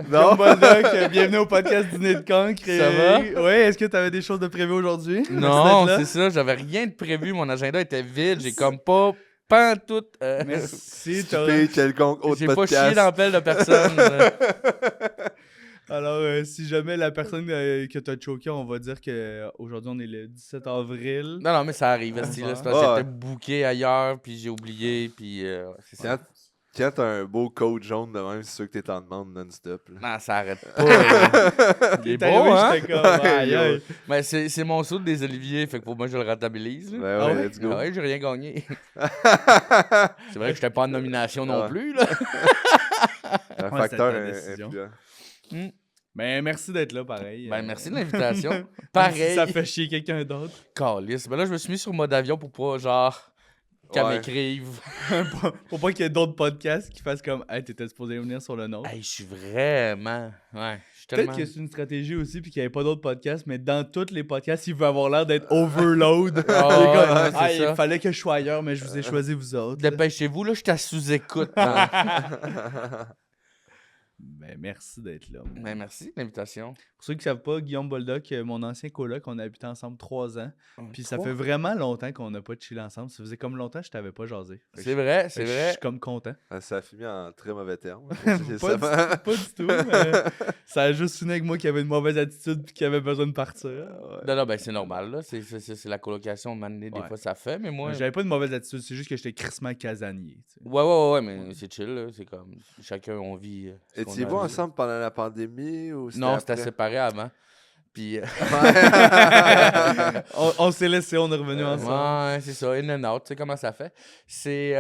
Non. Boldoc, bienvenue au podcast Dîner de cancre. Ça va? Ouais, est-ce que tu avais des choses de prévues aujourd'hui? Non, Merci d'être là. c'est ça, j'avais rien de prévu, mon agenda était vide, j'ai comme pas en tout. Merci, Skipper quelconque autre J'ai pas podcast. chié dans la pelle de personne. Alors, si jamais la personne que t'as choqué, on va dire qu'aujourd'hui on est le 17 avril. Non, mais ça arrive, esti, là, c'est parce que Ouais. j'étais booké ailleurs, puis j'ai oublié, puis c'est ça. Quand t'as un beau coat jaune de même, c'est sûr que t'es en demande non-stop. là. Non, ça arrête pas. là. Il est T'es beau, arrivé, hein? j'étais comme, aïe, aïe. Mais c'est mon saut des Oliviers, fait que pour moi, je le rentabilise. là. Ben Ah ouais, ouais? let's go. Ah ouais, j'ai rien gagné. C'est vrai que j'étais pas en nomination non Ouais. plus, là. Un Ouais, facteur c'était ta décision. influent. Ben, merci d'être là, pareil. Ben, merci de l'invitation. Même si Pareil. ça fait chier quelqu'un d'autre. Calice. Ben là, je me suis mis sur mode avion pour pas, genre, qu'elle Ouais. m'écrive. Pour pas qu'il y ait d'autres podcasts qui fassent comme, hey, t'étais supposé venir sur le nôtre. Hey, je suis vraiment. Ouais, je suis Peut-être tellement. que c'est une stratégie aussi, puis qu'il n'y avait pas d'autres podcasts, mais dans tous les podcasts, il veut avoir l'air d'être overload. Ah, Il est comme, ouais, c'est ah, ça. il fallait que je sois ailleurs, mais je vous ai choisi vous autres. Dépêchez-vous, là, je suis à sous-écoute. hein. Ben, merci d'être là. Ben, merci de l'invitation. Pour ceux qui ne savent pas, Guillaume Boldoc, mon ancien coloc, on a habité ensemble 3 ans. Puis ça fait vraiment longtemps qu'on n'a pas chillé ensemble. Ça faisait comme longtemps que je t'avais pas jasé. Fait que C'est vrai, fait c'est que Je vrai. suis comme content. Ça a fini en très mauvais termes. Pas du tout, mais ça a juste fini avec moi qui avait une mauvaise attitude puis qui avait besoin de partir. Non, ben, c'est normal, là. C'est la colocation, mané, des Ouais. fois, ça fait, mais moi. J'avais pas de mauvaise attitude, c'est juste que j'étais crissement casanier. Tu sais. Ouais, mais c'est chill, là. C'est comme. Chacun, on vit. ce qu'on a Étiez-vous à vivre. ensemble pendant la pandémie ou Non, c'était après? séparé avant. Puis. On s'est laissé, on est revenu ensemble. Ouais, c'est ça, in and out, tu sais comment ça fait. C'est.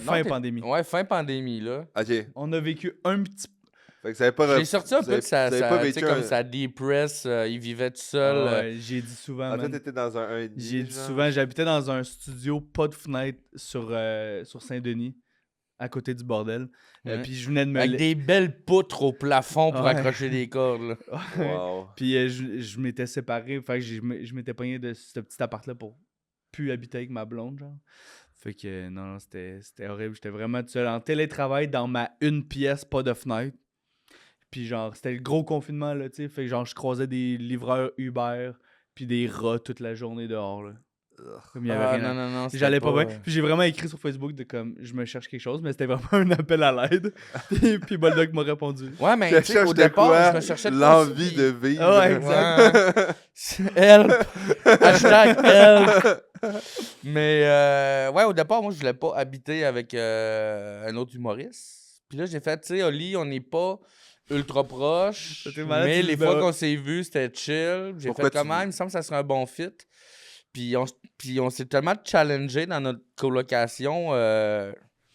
Fin pandémie. Ouais, fin pandémie, là. Ok. On a vécu un petit... Fait que ça avait pas... J'ai sorti un vous peu avez- de sa. vous avez pas Tu sais, vécu comme un- ça dépresse, il vivait tout seul. Ouais, j'ai dit souvent, En fait, man. t'étais dans un 1,5. J'ai dit genre. souvent, j'habitais dans un studio, pas de fenêtre sur Saint-Denis, à côté du bordel. Ouais. Puis je venais de me... Avec des belles poutres au plafond pour Ouais. accrocher des cordes, là. Wow. Puis je m'étais séparé, fait que je m'étais pogné de ce petit appart-là pour plus habiter avec ma blonde, genre. Fait que non, c'était horrible. J'étais vraiment tout seul en télétravail dans ma une pièce, pas de fenêtre. Puis genre, c'était le gros confinement, là, tu sais. Fait que genre, je croisais des livreurs Uber, puis des rats toute la journée dehors, là. Comme il y avait Ah, rien à- non. Puis j'allais pas bien. Puis j'ai vraiment écrit sur Facebook de comme, je me cherche quelque chose, mais c'était vraiment un appel à l'aide. puis Boldoc m'a répondu. Ouais, mais Je tu sais, cherche au de départ, quoi? je me cherchais de quoi L'envie aussi, de vivre. Ah ouais, exact. Ouais. Help! Hashtag help! Mais ouais, au départ, moi, je voulais pas habiter avec un autre humoriste. Puis là, j'ai fait, tu sais, Oli, on n'est pas ultra proches. C'était malade, Mais tu les dis, fois ben, qu'on s'est vus, c'était chill. J'ai Pourquoi fait tu quand même, il me semble que ça serait un bon fit. Puis on s'est tellement challengé dans notre colocation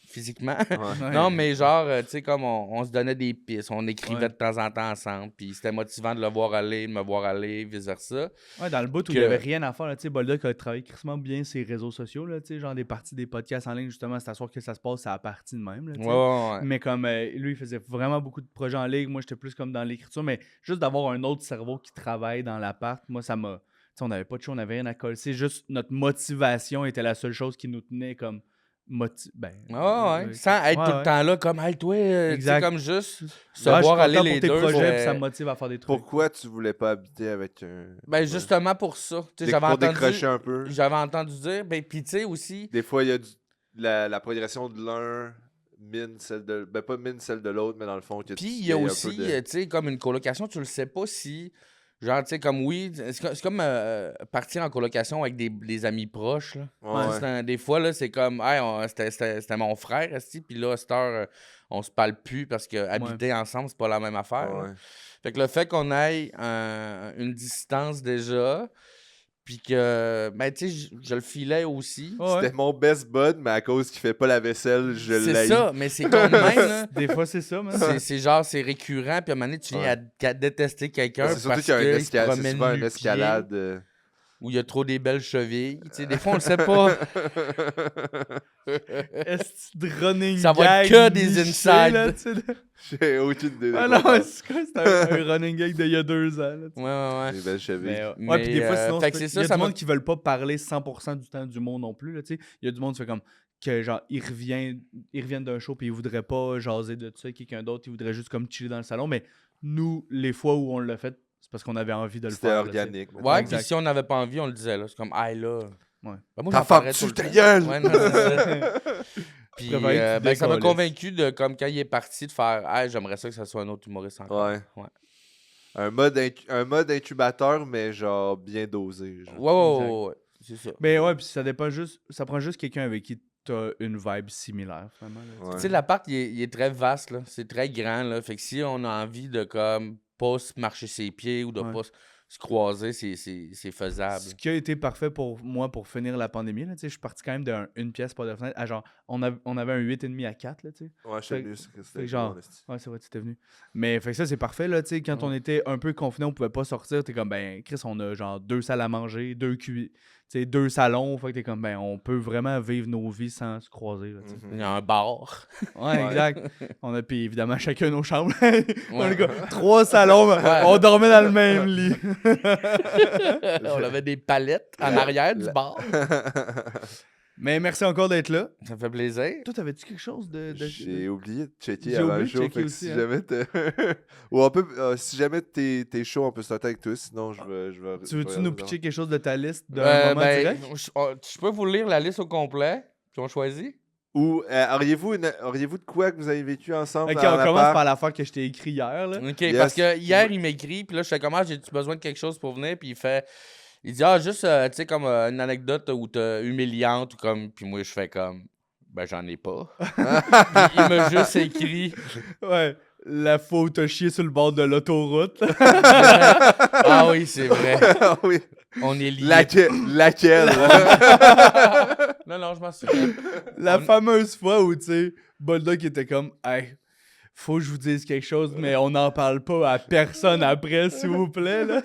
physiquement. Ouais. Ouais. Non, mais genre, tu sais, comme on se donnait des pistes, on écrivait Ouais. de temps en temps ensemble, puis c'était motivant de le voir aller, de me voir aller, vice-versa. Ouais, dans le bout où il Que- n'y avait rien à faire, là, tu sais, Boldoc a travaillé crissement bien ses réseaux sociaux, là, tu sais, genre des parties des podcasts en ligne, justement, c'est à soir que ça se passe, c'est à la partie de même, là, tu sais. Ouais. Mais comme lui, il faisait vraiment beaucoup de projets en ligne, moi, j'étais plus comme dans l'écriture, mais juste d'avoir un autre cerveau qui travaille dans l'appart, moi, ça m'a... Tu sais, on n'avait pas de show, on n'avait rien à coller. C'est juste notre motivation était la seule chose qui nous tenait comme... Ouais. Sans être tout le temps là, comme, hey, toi, tu sais, Exact. comme juste se Ouais, je suis voir aller content les pour tes deux. projets, ouais. puis ça me motive à faire des trucs. Pourquoi tu voulais pas habiter avec un... Ben, justement pour ça. Tu sais, Pour décrocher un peu. J'avais entendu dire, ben, puis tu sais aussi, Des fois, il y a la progression de l'un mine celle de... Ben, pas mine celle de l'autre, mais dans le fond... que puis tu- il y a un peu aussi, de- tu sais, comme une colocation, tu le sais pas si, genre, tu sais, comme oui, c'est comme partir en colocation avec des amis proches, là. Ouais. Des fois, là, c'est comme, hey, c'était mon frère, esti, puis là, à cette heure, on se parle plus parce que habiter ensemble, c'est pas la même affaire. là. Ouais. Fait que le fait qu'on aille une distance déjà, puis que, ben, tu sais, je le filais aussi. Ouais. C'était mon best bud, mais à cause qu'il fait pas la vaisselle, je C'est l'ai. ça, mais c'est quand même, là. Des fois, c'est ça, man. C'est genre, c'est récurrent, puis à un moment donné, tu viens à détester quelqu'un C'est surtout parce qu'il y a qu'il un se promène c'est souvent une nu-pied, escalade. où il y a trop des belles chevilles. Tu sais, des fois, on le sait pas. Est-ce de running Ça va gag être que des niché, inside. là, tu sais, là? J'ai aucune idée. de Ah quoi non, parler. c'est quoi? C'était un running gag d'il y a 2 ans, là, tu sais. Ouais. Les belles chevilles. Ouais, puis des fois, sinon, fait que c'est il ça, y a ça du m'a- monde qui veulent pas parler 100% du temps du monde non plus, là, tu sais. Il y a du monde qui fait comme que genre ils reviennent d'un show puis ils voudraient pas jaser de ça, quelqu'un d'autre, ils voudraient juste comme chiller dans le salon, mais nous, les fois où on l'a fait, c'est parce qu'on avait envie de le C'était faire. là, organique. Ouais, Exact. puis si on n'avait pas envie, on le disait, là. C'est comme, ah, là. Ouais. Ben, moi, Ta j'en femme parlerais tue tout le ta temps. gueule! Ouais, non, c'est ça. Puis, Je préfère que tu ça m'a décolles. convaincu de, comme, quand il est parti, de faire, ah, j'aimerais ça que ça soit un autre humoriste encore. Ouais. Ouais. Un mode incubateur, mais genre bien dosé. Genre. Ouais. C'est ça. Mais ouais, puis ça prend juste quelqu'un avec qui t'as une vibe similaire, finalement. là, Ouais. Tu sais, l'appart, il est très vaste, là. C'est très grand, là. Fait que si on a envie de, comme, pas se marcher ses pieds ou de Ouais. pas se croiser, c'est faisable. Ce qui a été parfait pour moi pour finir la pandémie, là, tu sais, je suis parti quand même d'une pièce pas de fenêtre à genre, on avait un 8,5 à 4, là, tu sais. Ouais, je Fait- sais plus. fait que genre, ouais, c'est vrai, tu étais venu. Mais fait que ça, c'est parfait, là, tu sais, quand on était un peu confiné, on pouvait pas sortir, t'es comme, ben, Chris, on a genre 2 salles à manger, 2 salons, fait que t'es comme, ben, on peut vraiment vivre nos vies sans se croiser, là, tu sais. Il y a un bar. Ouais, exact. On a, puis évidemment, chacun nos chambres. On Ouais. a comme 3 salons, on dormait dans le même lit. On avait des palettes en arrière du bar. Mais merci encore d'être là. Ça me fait plaisir. Toi, t'avais-tu quelque chose de... J'ai oublié de checker J'ai avant oublié le de show. checker Fait que aussi, si hein. jamais ou on peut, si jamais t'es chaud, on peut starter avec toi. Sinon, je vais. Tu veux-tu nous pitcher quelque chose de ta liste d'un moment Ben, direct? je peux vous lire la liste au complet, puis on choisit. Ou auriez-vous de quoi que vous avez vécu ensemble? Ok, dans on commence l'appart? par l'affaire que je t'ai écrit hier, là. OK, Yes. parce que hier, il m'écrit, puis là, je fais comment, j'ai-tu besoin de quelque chose pour venir? Puis il dit, ah, juste, tu sais, comme une anecdote où t'es humiliante, ou comme, puis moi, je fais comme, ben, j'en ai pas. Puis il m'a juste écrit, Ouais. La fois où t'as chié sur le bord de l'autoroute. ah oui, c'est vrai, Ah oui. on est liés. Laquelle? Non, je m'en souviens. La fameuse fois où, tu sais, Bulldog était comme, hey, faut que je vous dise quelque chose, mais on n'en parle pas à personne après, s'il vous plaît, là.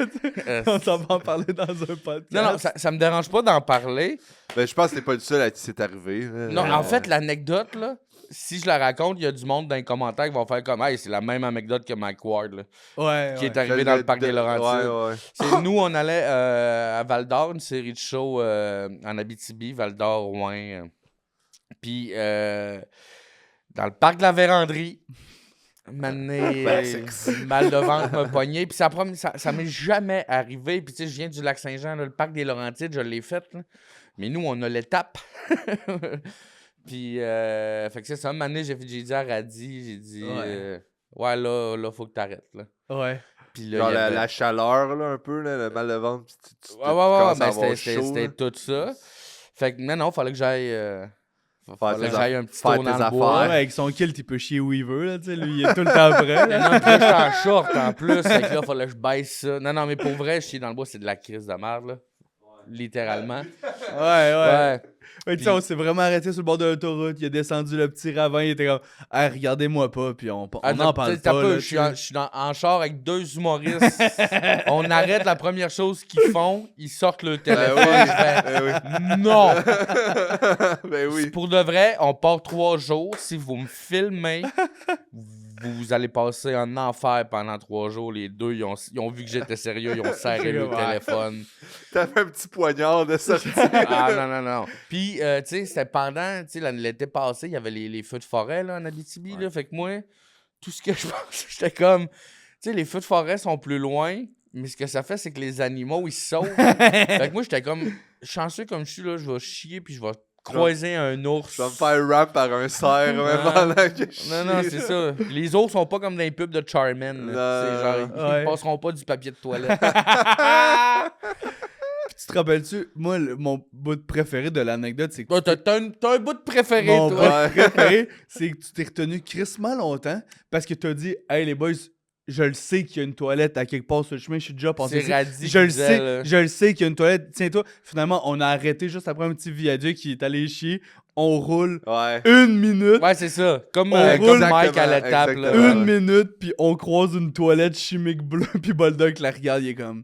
On s'en va en parler dans un podcast. Non, ça me dérange pas d'en parler. Ben, je pense que t'es pas le seul à qui c'est arrivé. là. Non, en fait, l'anecdote, là, si je la raconte, il y a du monde dans les commentaires qui vont faire comme, hey, c'est la même anecdote que Mike Ward, là, Ouais, qui ouais. est arrivé dans le parc des Laurentides. Ouais. C'est, nous, on allait à Val-d'Or, une série de shows en Abitibi, Val-d'Or, Rouen. Puis, dans le parc de la Vérandrie, mal de ventre m'a pogné. Puis ça m'est jamais arrivé. Puis, tu sais, je viens du Lac-Saint-Jean, là, le parc des Laurentides, je l'ai fait. Là. Mais nous, on a l'étape. Puis, fait que c'est ça. Un moment donné, j'ai dit à Radi, j'ai dit, ouais, là, faut que t'arrêtes. Là. Ouais. Puis là, Genre il y avait- la chaleur, là, un peu, là, le mal de ventre. Puis tu Ouais, commences à ben, avoir c'était chaud, là. tout ça. Fait que non, fallait que j'aille. Fallait tes que j'aille un petit faire tour tes dans le affaires. bois. Ouais, avec son kilt, il peut chier où il veut, là, tu sais. Lui, il est tout le temps prêt, là. Non, puis là, j'étais en short en plus. Fait que là, fallait que je baisse ça. Non, mais pour vrai, chier dans le bois, c'est de la crise de merde, là. Littéralement. Ouais. Ouais, tu sais, Puis- on s'est vraiment arrêté sur le bord de l'autoroute. Il a descendu le petit ravin. Il était comme, hey, regardez-moi pas. Puis on en parle pas. Là, Je suis en char avec 2 humoristes. On arrête la première chose qu'ils font, ils sortent le téléphone. oui. Je fais, Ben oui. non! Ben oui. Pour de vrai, on part 3 jours. Si vous me filmez, vous allez passer un enfer pendant 3 jours. Les deux, ils ont vu que j'étais sérieux, ils ont serré le Ouais. téléphone. T'avais un petit poignard de sortie. Ah non. Puis, tu sais, c'était pendant, tu sais, l'été passé, il y avait les feux de forêt, là, en Abitibi, là. Fait que moi, tout ce que je pense, j'étais comme, tu sais, les feux de forêt sont plus loin, mais ce que ça fait, c'est que les animaux, ils se sauvent. Fait que moi, j'étais comme, chanceux comme je suis, là, je vais chier, puis je vais croiser un ours. Je vais me faire rap par un cerf même pendant que je Non, chie. c'est ça. Les ours sont pas comme dans les pubs de Charmin. là. C'est genre, Ouais. ils passeront pas du papier de toilette. Tu te rappelles-tu, moi, mon bout préféré de l'anecdote, c'est que. Oh, t'as un bout de préféré, Mon toi. bout préféré, c'est que tu t'es retenu crissement longtemps parce que t'as dit, hey les boys, je le sais qu'il y a une toilette à quelque part sur le chemin, je suis déjà passé C'est ici. Radi Je qui le disait, sais, là. je le sais qu'il y a une toilette. Tiens-toi, finalement, on a arrêté juste après un petit viaduc qui est allé chier. On roule Ouais. 1 minute, Ouais, c'est ça. Comme, On comme roule. Mike à l'étape. là. Exactement. une minute, puis on croise une toilette chimique bleue, puis Bulldog la regarde, il est comme,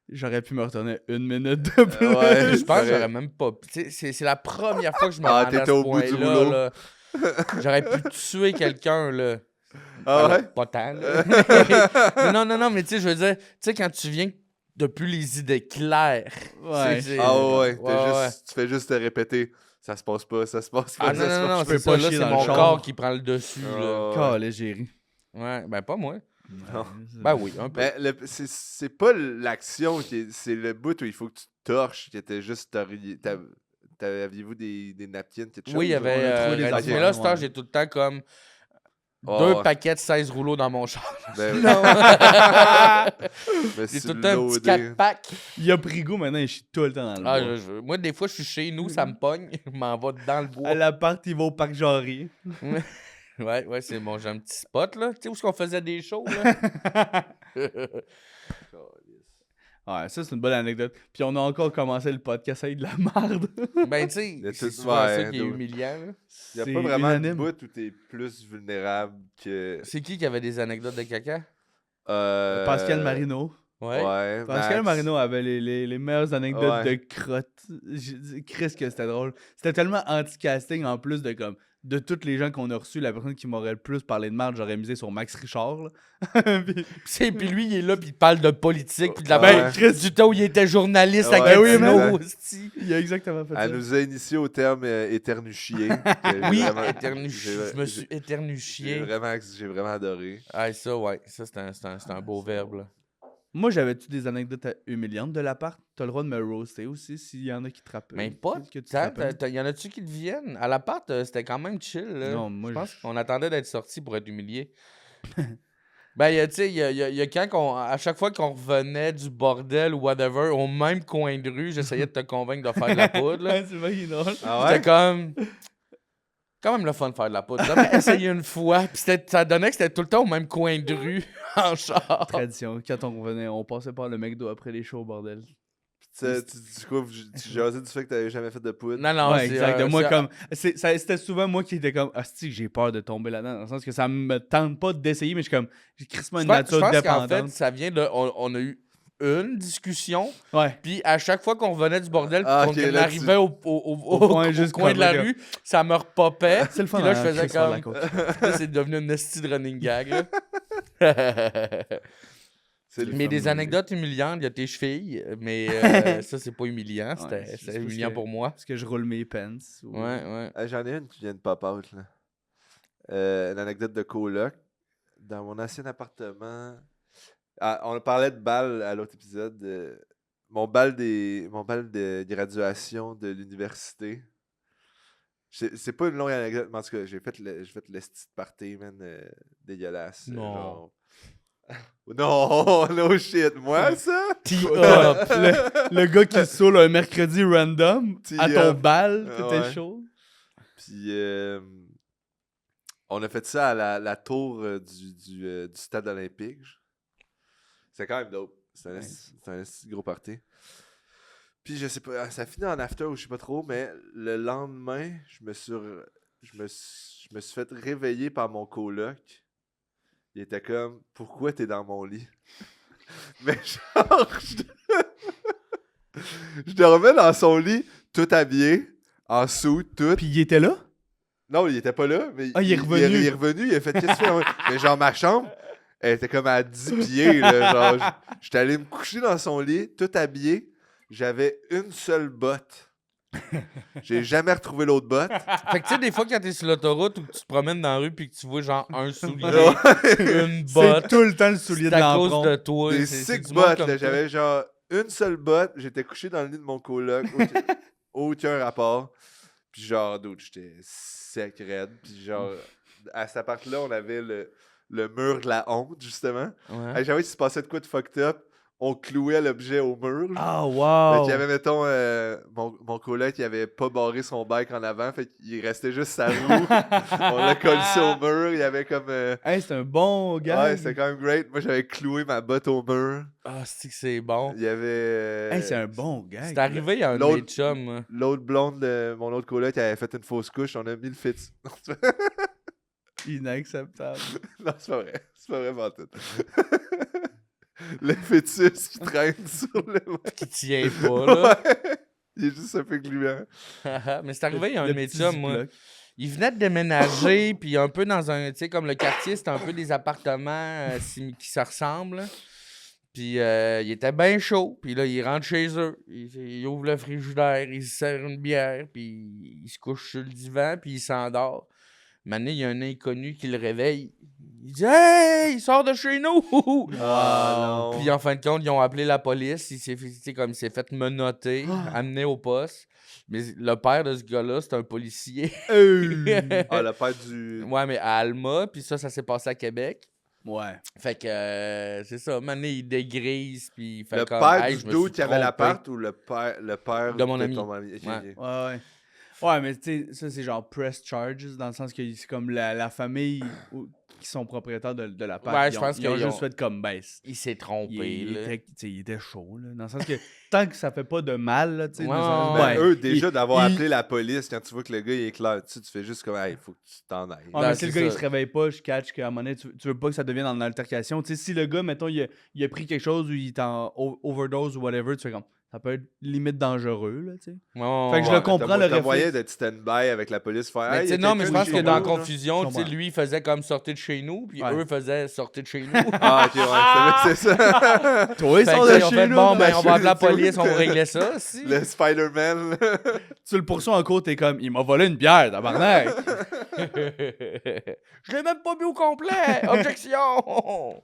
j'aurais pu me retourner 1 minute de plus. Ouais. Je pense que j'aurais même pas. Tu sais, c'est la première fois que je me Ah, rendais à t'étais ce au bout du point-là. boulot. Là. J'aurais pu tuer quelqu'un, là. Ah Alors, ouais? pas tant, là. Mais non, mais tu sais, je veux dire, tu sais, quand tu viens depuis les idées claires. Ouais. c'est- Ah ouais. ouais. Tu fais juste te répéter. Ça se passe pas, ça se passe pas. Ah non, non, non, je peux c'est pas ça, là, chier c'est dans le mon char. corps qui prend le dessus, là. Calais, j'ai ri. Ouais, ben pas moi. Non. Ben oui, un peu. Mais c'est pas l'action, c'est le bout où il faut que tu te torches, qui était juste. Aviez-vous des napkins, quelque chose? Oui, il y avait... on a trouvé des mais affaires, là, ce temps, ouais. j'ai tout le temps comme... Oh, 2 paquets de 16 rouleaux dans mon char. ben, Non! mais J'ai c'est tout le temps un petit loadé. 4-pack. Il a pris goût, maintenant, il chie tout le temps dans le Ah, bois. moi, des fois, je suis chez nous, ça me pogne, je m'en vais dans le bois. À l'appart, il va au parc Jarry. Ouais, c'est bon, j'ai un petit spot, là. Tu sais où est-ce qu'on faisait des shows, là? Ouais, ça, c'est une bonne anecdote. Puis on a encore commencé le podcast avec de la merde. Ben, tu sais, Le c'est tout- souvent ouais, ça qui est dude. humiliant, là. Il n'y a C'est pas vraiment unanime. de bout où t'es plus vulnérable que. C'est qui avait des anecdotes de caca? Pascal Marino. Ouais. Ouais, Pascal Max. Marino avait les meilleures anecdotes Ouais. de crotte. Chris que c'était drôle. C'était tellement anti-casting en plus de comme de tous les gens qu'on a reçus, la personne qui m'aurait le plus parlé de merde, j'aurais misé sur Max Richard. Là. Puis lui, il est là, puis il parle de politique, puis de la Ouais. du temps où il était journaliste à Ouais, Gatineau, exact. hostie. Il a exactement fait ça. Elle nous a initiés au terme éternuchier. Oui, J'ai- je me suis J'ai éternuchié. vraiment adoré. Ah, ça, ouais. Ça, c'est un beau verbe, là. Moi, j'avais-tu des anecdotes humiliantes de l'appart? T'as le droit de me roaster aussi s'il y en a qui te rappellent. Mais pas que tu te tant. rappelles. Y en a-tu qui te viennent? À l'appart, c'était quand même chill, là. Non, moi, je pense qu'on attendait d'être sorti pour être humilié. Ben, tu sais, il y a quand à chaque fois qu'on revenait du bordel ou whatever, au même coin de rue, j'essayais de te convaincre de faire de la poudre, là. c'est vrai qu'il est drôle. Ah C'était comme... Quand même le fun de faire de la poudre. J'avais essayé une fois, puis ça donnait que c'était tout le temps au même coin de rue, en char. Tradition. Quand on revenait, on passait par le McDo après les shows, bordel. Tu dis quoi? Tu jasais du fait que t'avais jamais fait de poudre? Non, non, ouais, c'est, exact. Moi, c'est- comme. C'était souvent moi qui étais comme. Hostie, j'ai peur de tomber là-dedans. Dans le sens que ça me tente pas d'essayer, mais je suis comme. J'ai crissement Je une pense, nature je pense qu'en dépendante. fait, ça vient de... On a eu une discussion, Ouais. puis à chaque fois qu'on revenait du bordel, Ah, qu'on ok, là, arrivait au point au juste coin de la cover, rue, ça me repopait. C'est le fun. Puis là, hein, je faisais Chris, faire de la comme... coke. Là, c'est devenu une esti de running gag, là. C'est le Mais fun. des anecdotes humiliantes, il y a tes chevilles, mais ça, c'est pas humiliant. Ouais, c'est C'était juste humiliant parce que- pour moi. Parce que je roule mes pants. ou- Ouais, ouais. Ah, j'en ai une qui vient de pop out, là. Une anecdote de coloc. Dans mon ancien appartement... Ah, on parlait de bal à l'autre épisode. Mon bal de graduation de l'université. C'est pas une longue anecdote, mais en tout cas, j'ai fait le petit party, man, dégueulasse. Non. Genre... non, no shit. Moi, ça? Up. Le gars qui saoule un mercredi random à ton T-up. bal, t'étais Ouais. chaud. Puis on a fait ça à la tour du stade olympique. C'est quand même dope. C'est un esti de gros party. Puis je sais pas, ça finit en after ou je sais pas trop, mais le lendemain, je me suis fait réveiller par mon coloc. Il était comme, pourquoi t'es dans mon lit? Mais genre, je dormais dans son lit, tout habillé, en sous, tout. Puis il était là? Non, il était pas là, mais Ah, il est revenu. Il est revenu, il a fait qu'est-ce que tu fais? Mais genre, ma chambre, elle était comme à 10 pieds, là, genre, j'étais allé me coucher dans son lit, tout habillé, j'avais une seule botte. J'ai jamais retrouvé l'autre botte. Fait que tu sais, des fois, quand t'es sur l'autoroute ou que tu te promènes dans la rue puis que tu vois genre un soulier, une C'est botte, tout le temps le soulier c'est de à cause l'emprunt. de toi. Des c'est six du monde bottes, comme là, toi. j'avais genre une seule botte, j'étais couché dans le lit de mon coloc, aucun rapport. Puis genre, d'autres, j'étais sec raide. Puis genre, à cet appart-là, on avait le mur de la honte, justement. Ouais. Hey, j'avais qu'il se passait de quoi de fucked up. On clouait l'objet au mur. Genre. Ah, Fait wow! qu'il y avait, mettons, mon coloc qui avait pas barré son bike en avant. Fait qu'il restait juste sa roue. On l'a collé au mur. Il y avait comme. Hey, c'est un bon gars. Ouais, c'était quand même great. Moi, j'avais cloué ma botte au mur. Ah, c'est que c'est bon. Il y avait. Hey, c'est un bon gars. C'est arrivé, il y a un de l'autre- mes chums, moi. L'autre blonde de mon autre coloc qui avait fait une fausse couche. On a mis le fœtus. Non, Inacceptable. non, c'est pas vrai. C'est pas vrai, pas tout. Le fœtus qui traîne sur le. Qui tient pas, là. Ouais. Il est juste un peu gluant. Mais c'est arrivé, il y a un de mes petit chums, moi. Ziploc. Il venait de déménager, puis un peu dans un... Tu sais, comme le quartier, c'était un peu des appartements qui se ressemblent. Puis il était bien chaud. Puis là, il rentre chez eux. Il ouvre le frigidaire, il se sert une bière, puis il se couche sur le divan, puis il s'endort. Maintenant, il y a un inconnu qui le réveille. Il dit « Hey, il sort de chez nous! » Ah, non. Puis en fin de compte, ils ont appelé la police. Il s'est fait menotter, amené au poste. Mais le père de ce gars-là, c'est un policier. Ah, le père du. Ouais, mais à Alma, puis ça s'est passé à Québec. Ouais. Fait que c'est ça. Maintenant, il dégrise, puis il fait Le comme... père Hey, du je me dude suis qui avait trompé. l'appart ou le père De mon ami. ton ami? Ok, Ouais. ok. Ouais. Ouais, mais tu sais, ça, c'est genre press charges, dans le sens que c'est comme la famille qui sont propriétaires de l'appart. Ouais, ils je ont- pense ils ont qu'ils juste ont- fait comme, ben, Il s'est trompé, il là. était, tu sais, il était chaud, là. Dans le sens que tant que ça fait pas de mal, là, tu sais. Ouais, dans le sens- ouais, Ben, eux, déjà, d'avoir il- appelé la police quand tu vois que le gars il est clair dessus, tu fais juste comme, hey, faut que tu t'en ailles. Ouais, Ben, mais si le c'est gars il ça. se réveille pas, je catch qu'à un moment donné, tu veux pas que ça devienne en altercation. Tu sais, si le gars, mettons, il a pris quelque chose ou il est en overdose ou whatever, tu fais comme, ça peut être limite dangereux, là, tu sais. Ouais, Fait que je le ouais. comprends, le T'as moyen réflexe. d'être stand-by avec la police, faire, Mais hey, tu y a sais, non, mais je quelqu'un pense chez que dans la nous, genre. confusion, tu sais, comprends. lui, il faisait comme sortir de chez nous, puis Ouais. eux faisaient sortir de chez nous. Ah, ok, ouais, c'est ça. Toi, il Fait sort que, de ils ont chez fait, nous. bon, là. ben, on va appeler la Tu vois, police, on va régler ça, si. Le Spider-Man. Tu le poursuis en cours, t'es comme, il m'a volé une bière, tabarnak. Je l'ai même pas bu au complet. Objection.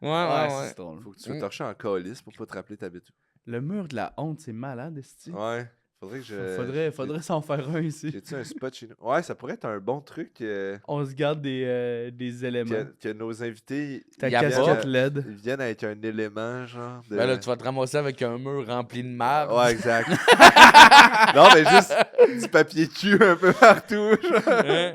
Ouais. c'est drôle. Faut que tu sois torché en calice pour pas te rappeler ta bête. Le mur de la honte, c'est malade, esti. Ouais. Faudrait que je. Faudrait s'en faire un ici. J'ai-tu un spot chez nous? Ouais, ça pourrait être un bon truc On se garde des éléments. que nos invités Ta Il y a casquette pas- LED. ils viennent avec un élément, genre. De... Ben là, tu vas te ramasser avec un mur rempli de marde. Ouais, exact. Non, mais juste du papier cul un peu partout. Genre. Hein?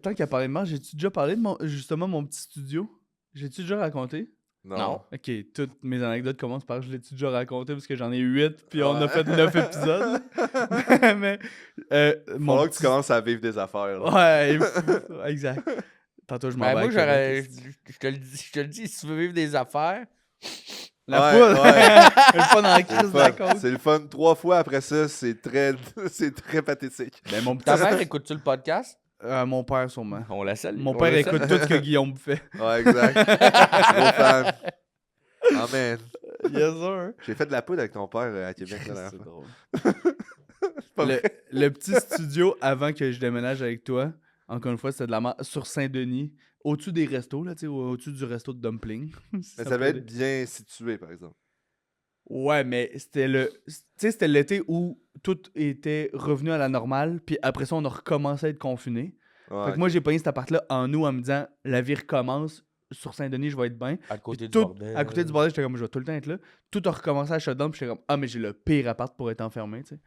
Tant qu'à parler de marge, j'ai-tu déjà parlé de justement mon petit studio? J'ai-tu déjà raconté? Non. Ok, toutes mes anecdotes commencent par je l'ai-tu déjà raconté parce que j'en ai 8 puis on a Ouais. fait 9 épisodes. Mais mon Faudra que petit- tu commences à vivre des affaires. Là. Ouais, exact. Tantôt je m'en Ben, vais moi, avec j'aurais. Québec. Je te le dis, si tu veux vivre des affaires. La Ouais, poule! ouais. Le fun dans la C'est crise le de la fun. côte. C'est le fun. 3 fois après ça, c'est très, c'est très pathétique. Ben, mon petit... Ta mère, écoute-tu le podcast? Mon père, sûrement. On la salue. Mon on père la écoute salue. tout ce que Guillaume fait. Ouais, exact. Gros fan. Amen. Yes, sir. J'ai fait de la poudre avec ton père à Québec la dernière C'est fois. drôle. C'est pas vrai. Le petit studio avant que je déménage avec toi, encore une fois, c'était de la merde, sur Saint-Denis, au-dessus des restos, là, tu sais, au-dessus du resto de Dumpling. Mais ça peut devait être bien situé, par exemple. Ouais, mais c'était c'était l'été où tout était revenu à la normale, puis après ça, on a recommencé à être confinés. Ouais, Fait que moi, j'ai pogné cet appart-là en août en me disant, la vie recommence, sur Saint-Denis, je vais être bien. À côté Puis du tout, bordel. à côté du bordel, j'étais comme, je vais tout le temps être là. Tout a recommencé à shutdown, puis j'étais comme, ah, mais j'ai le pire appart pour être enfermé, tu sais.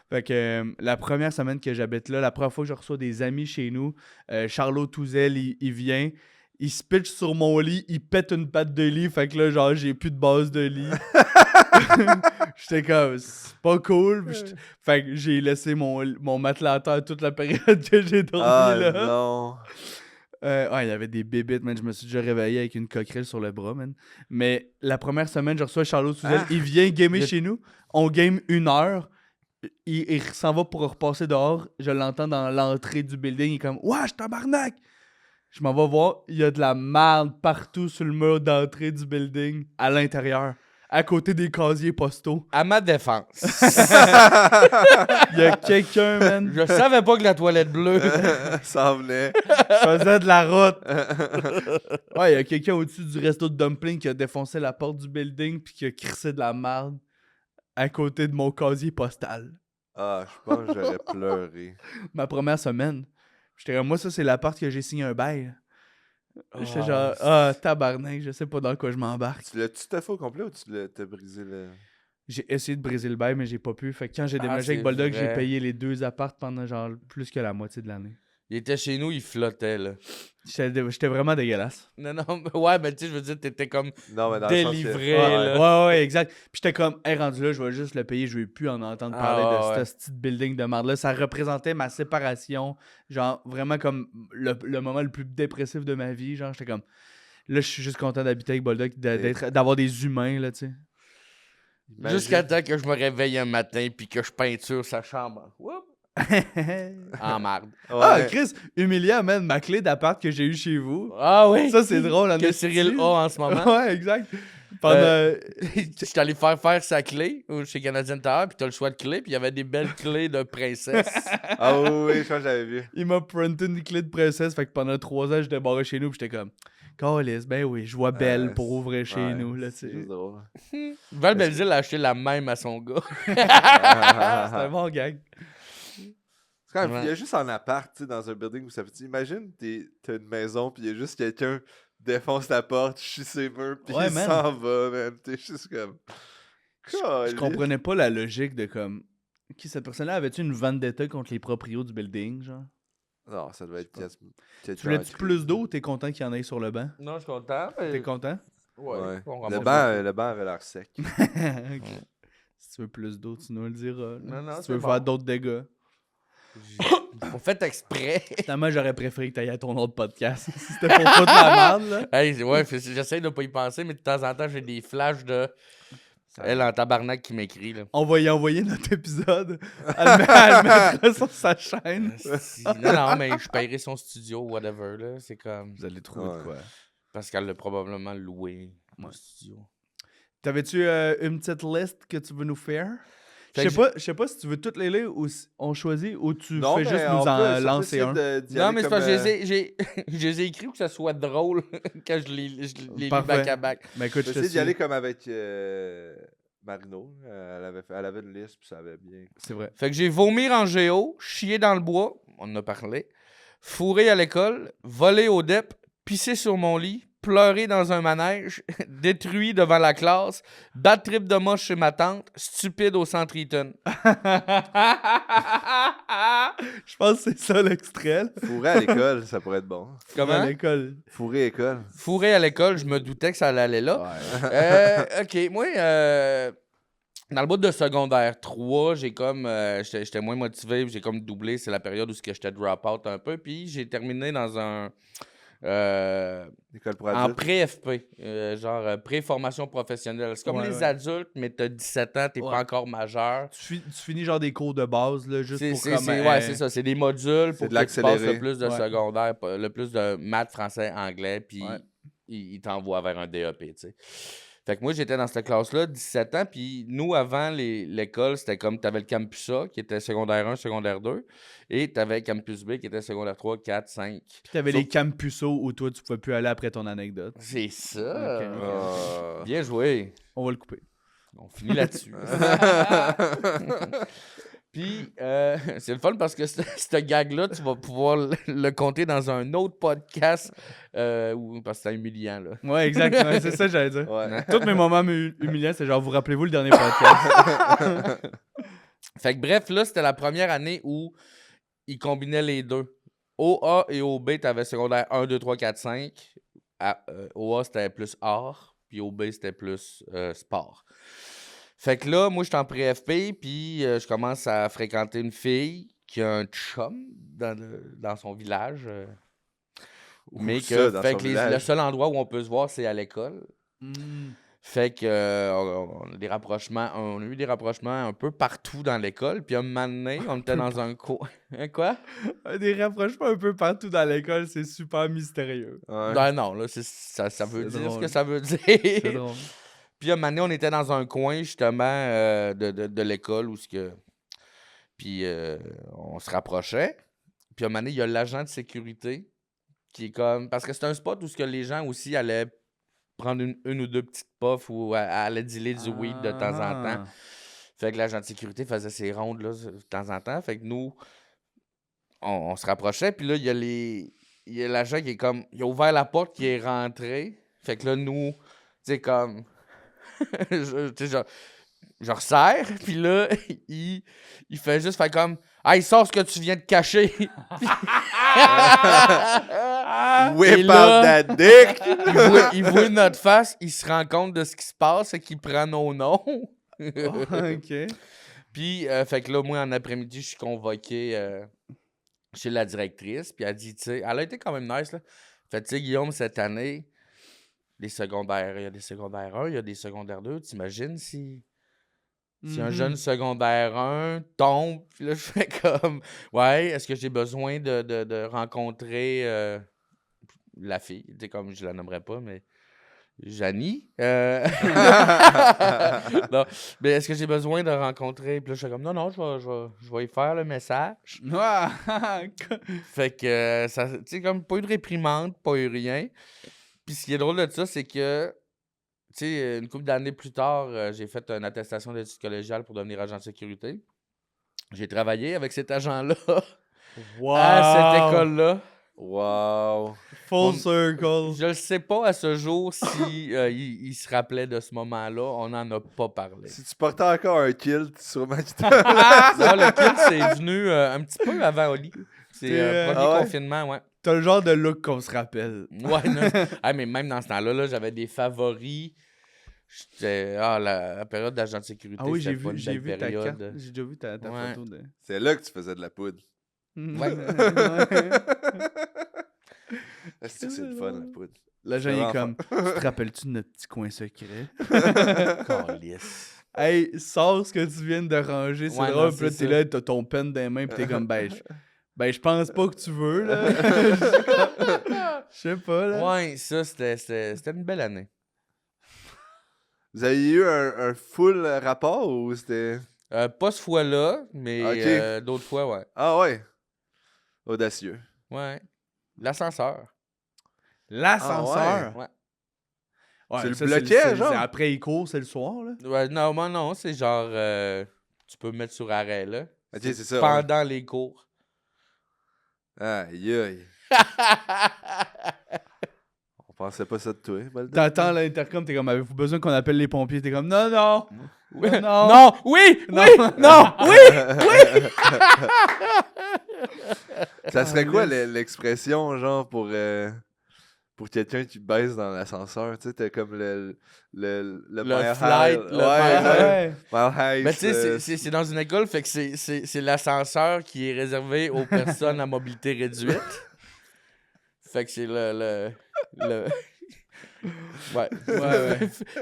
Fait que la première semaine que j'habite là, la première fois que je reçois des amis chez nous, Charlot Touzel, il vient, il se pitch sur mon lit, il pète une patte de lit, fait que là, genre, j'ai plus de base de lit. J'étais comme, c'est pas cool. Puis fait que j'ai laissé mon matelas à terre toute la période que j'ai dormi Ah là. non. Ouais, il y avait des bébites, man. Je me suis déjà réveillé avec une coquerelle sur le bras, man. Mais la première semaine, je reçois Charlot Souzel. Ah. Il vient gamer Le- chez nous. On game 1 heure. Il s'en va pour repasser dehors. Je l'entends dans l'entrée du building. Il est comme, wesh, tabarnak! Je m'en vais voir. Il y a de la merde partout sur le mur d'entrée du building, à l'intérieur, à côté des casiers postaux. À ma défense. Il y a quelqu'un, man. Je savais pas que la toilette bleue. Ça en venait. Je faisais de la route. Ouais, il y a quelqu'un au-dessus du resto de Dumpling qui a défoncé la porte du building puis qui a crissé de la merde à côté de mon casier postal. Ah, je pense que j'aurais pleuré. Ma première semaine. J'étais comme, moi, ça, c'est l'appart que j'ai signé un bail. J'étais genre, tabarnak, je sais pas dans quoi je m'embarque. Tu l'as-tu tout fait au complet ou t'as brisé le. J'ai essayé de briser le bail, mais j'ai pas pu. Fait que quand j'ai déménagé avec c'est Bulldog, j'ai vrai. payé les 2 apparts pendant genre plus que la moitié de l'année. Il était chez nous, il flottait, là. J'étais vraiment dégueulasse. Non, mais ouais, mais tu sais, je veux dire, t'étais comme Non, mais dans le sens que- délivré, Ouais, là. ouais, exact. Puis j'étais comme, hey, rendu là, je vais juste le payer, je vais plus en entendre Ah, parler ouais. de ce petit building de merde-là. Ça représentait ma séparation, genre vraiment comme le moment le plus dépressif de ma vie. Genre, j'étais comme, là, je suis juste content d'habiter avec Bulldog, d'avoir des humains, là, tu sais. Imagine- Jusqu'à temps que je me réveille un matin puis que je peinture sa chambre. Whoop! En marde. Ah, Ouais. Chris, humiliant, man, ma clé d'appart que j'ai eue chez vous. Ah oui! Ça, c'est drôle, en Que esti. Cyril a en ce moment. Ouais, exact. Je suis allé faire sa clé chez Canadian Tower, puis t'as le choix de clé, puis il y avait des belles clés de princesse. Ah oui, je crois que j'avais vu. Il m'a printé une clé de princesse, fait que pendant 3 ans, j'étais barré chez nous, puis j'étais comme, Calisse, ben oui, je vois Belle pour ouvrir chez nous, là, tu C'est sais. juste drôle. Val Belzile a acheté la même à son gars. C'est un bon gag. C'est quand même, Ouais. il y a juste en appart, tu sais, dans un building où ça fait. Imagine, t'as une maison, puis il y a juste quelqu'un défonce la porte, chie ses murs, puis Ouais, il man. s'en va, man. T'es juste comme. Je comprenais pas la logique de comme. Qui cette personne-là avait-tu une vendetta contre les proprios du building, genre? Non, ça devait être Tu voulais-tu plus d'eau ou t'es content qu'il y en ait sur le banc? Non, je suis content. T'es content? Ouais. on Le ramasse banc avait l'air sec. Ok. Si tu veux plus d'eau, tu nous le diras. là. Non, si tu c'est veux bon. faire d'autres dégâts. On fait exprès. Finalement, j'aurais préféré que t'ailles à ton autre podcast. Si c'était pour foutre la merde, là. Hey, ouais, j'essaie de pas y penser, mais de temps en temps, j'ai des flashs de elle en tabarnak qui m'écrit. Là. On va y envoyer notre épisode. Elle le mettra sur sa chaîne. Non, mais je paierai son studio, whatever. Là. C'est comme. Vous allez trouver de Ouais. quoi. Parce qu'elle l'a probablement loué, mon studio. T'avais-tu une petite liste que tu veux nous faire? Fait Je que sais pas si tu veux toutes les lire ou si on choisit ou tu Non, fais mais juste on nous peut- en ça peut lancer essayer un. d'y Non, aller mais c'est comme, parce que je les ai écrits pour que ça soit drôle quand je les lis Parfait. back à back. Mais écoute, Je je vais te essayer d'y aller suis. comme avec Marino. Elle avait une liste, puis ça avait bien. C'est vrai. Fait que j'ai vomir en géo, chier dans le bois, on en a parlé, fourrer à l'école, voler au DEP, pisser sur mon lit, pleurer dans un manège, détruit devant la classe, bad trip de moche chez ma tante, stupide au centre Eaton. Je pense que c'est ça l'extrait. là. Fourré à l'école, ça pourrait être bon. À Comment? l'école. Fourré à l'école. Fourrer à l'école, je me doutais que ça allait aller là. Ouais. OK, moi, dans le bout de secondaire 3, j'ai comme... j'étais moins motivé, puis j'ai comme doublé. C'est la période où j'étais drop-out un peu. Puis j'ai terminé dans un... École pour en adultes. pré-FP, genre pré-formation professionnelle. C'est comme Ouais, les ouais. adultes, mais t'as 17 ans, t'es Ouais. pas encore majeur. Tu finis genre des cours de base, là, juste pour comme... Ouais, c'est ça. C'est des modules C'est pour de que tu passes l'accéléré. le plus de Ouais. secondaire, le plus de maths, français, anglais, puis Ouais. ils t'envoient vers un DEP, tu sais. Fait que moi, j'étais dans cette classe-là, 17 ans, puis nous, avant l'école, c'était comme, t'avais le campus A, qui était secondaire 1, secondaire 2, et t'avais campus B, qui était secondaire 3, 4, 5. Puis t'avais Sauf- les campusos où toi, tu pouvais plus aller après ton anecdote. C'est ça! Ok. Ah. Bien joué! On va le couper. On finit là-dessus. Puis, c'est le fun parce que ce gag-là, tu vas pouvoir le compter dans un autre podcast parce que c'est humiliant, là. Ouais, exactement. C'est ça que j'allais dire. Ouais. Tous mes moments humiliants, c'est genre, vous rappelez-vous le dernier podcast? Fait que bref, là, c'était la première année où ils combinaient les deux. Au A et au B, t'avais secondaire 1, 2, 3, 4, 5. Au A, c'était plus art, puis au B, c'était plus sport. Fait que là, moi, j'étais en pré-FP, puis je commence à fréquenter une fille qui a un chum dans son village. Mais Où que, ça, dans fait son que village? le seul endroit où on peut se voir, c'est à l'école. Hmm. Fait que on a des rapprochements, on a eu des rapprochements un peu partout dans l'école. Puis un moment donné, on était dans un coin. Quoi? Des rapprochements un peu partout dans l'école, c'est super mystérieux. Ouais. Ben non, là, ça veut C'est dire ce drôle. que ça veut dire. C'est drôle. Puis un moment donné, on était dans un coin, justement, de l'école où ce que... Puis on se rapprochait. Puis un moment donné, il y a l'agent de sécurité qui est comme... Parce que c'est un spot où ce que les gens aussi allaient prendre une ou deux petites puffs ou allaient dealer du weed de temps en temps. Fait que l'agent de sécurité faisait ses rondes là, de temps en temps. Fait que nous, on se rapprochait. Puis là, il y a l'agent qui est comme... Il a ouvert la porte, qui est rentré. Fait que là, nous, tu sais, comme... tu sais, je resserre. Puis là, il fait juste faire comme... Hey, sors ce que tu viens de cacher. Whip Et out là- that dick! Il voit notre face, il se rend compte de ce qui se passe et qu'il prend nos noms. OK. Puis, fait que là, moi, en après-midi, je suis convoqué chez la directrice. Puis elle dit, tu sais, elle a été quand même nice, là. Fait, tu sais, Guillaume, cette année, il y a des secondaires 1, il y a des secondaires 2. T'imagines si un jeune secondaire 1 tombe, puis là, je fais comme, ouais, est-ce que j'ai besoin de rencontrer la fille? Tu sais, comme, je la nommerai pas, mais Janie. Non, mais est-ce que j'ai besoin de rencontrer? Puis là, je suis comme, non, je vais y faire le message. Ah! Fait que, ça, tu sais, comme, pas eu de réprimande, pas eu rien. Puis ce qui est drôle de ça, c'est que, tu sais, une couple d'années plus tard, j'ai fait une attestation d'études collégiales pour devenir agent de sécurité. J'ai travaillé avec cet agent-là Wow! à cette école-là. Wow. Full circle. Je ne sais pas à ce jour si il se rappelait de ce moment-là. On n'en a pas parlé. Si tu portais encore un kilt, sûrement que tu Non, le kill, c'est venu un petit peu avant Oli. C'est premier Ah ouais? confinement, ouais. T'as le genre de look qu'on se rappelle. Ouais, non. Ah, mais même dans ce temps-là, là, j'avais des favoris. La période d'agent de sécurité, Ah oui, c'était j'ai pas une vu, j'ai belle vu ta carte. période. J'ai déjà vu ta Ouais. photo de. C'est là que tu faisais de la poudre. Ouais. Est-ce que c'est le fun, la poudre? L'agent C'est est vraiment comme, tu te rappelles-tu de notre petit coin secret? Calisse. Hey, sors ce que tu viens de ranger, c'est Ouais, drôle. non, Puis là, c'est t'es ça. là, t'as ton pen dans les mains, pis t'es comme, je pense pas que tu veux, là. Je sais pas, là. Ouais, ça, c'était une belle année. Vous avez eu un full rapport ou c'était. Pas ce fois-là, mais Ok. d'autres fois, ouais. Ah ouais. Audacieux. Ouais. L'ascenseur. L'ascenseur. Ouais. Ouais, Tu le ça, bloquais, c'est genre? après les cours, c'est le soir, là. Ouais, non, moi, non, c'est genre, tu peux mettre sur arrêt, là. Ok, c'est ça. Ouais. Pendant les cours. Aïe, aïe. On pensait pas ça de toi, Baldo. T'attends l'intercom, t'es comme, avez-vous besoin qu'on appelle les pompiers? T'es comme, non, non. Non. Non, oui, Non. oui, non, oui. Ça serait quoi l'expression, genre, pour quelqu'un qui baisse dans l'ascenseur? Tu sais, t'as comme le mile flight, high. le Ouais, mile ouais. Ouais. Mile high. Mais tu sais, c'est dans une école, fait que c'est l'ascenseur qui est réservé aux personnes à mobilité réduite. Fait que c'est le... Ouais.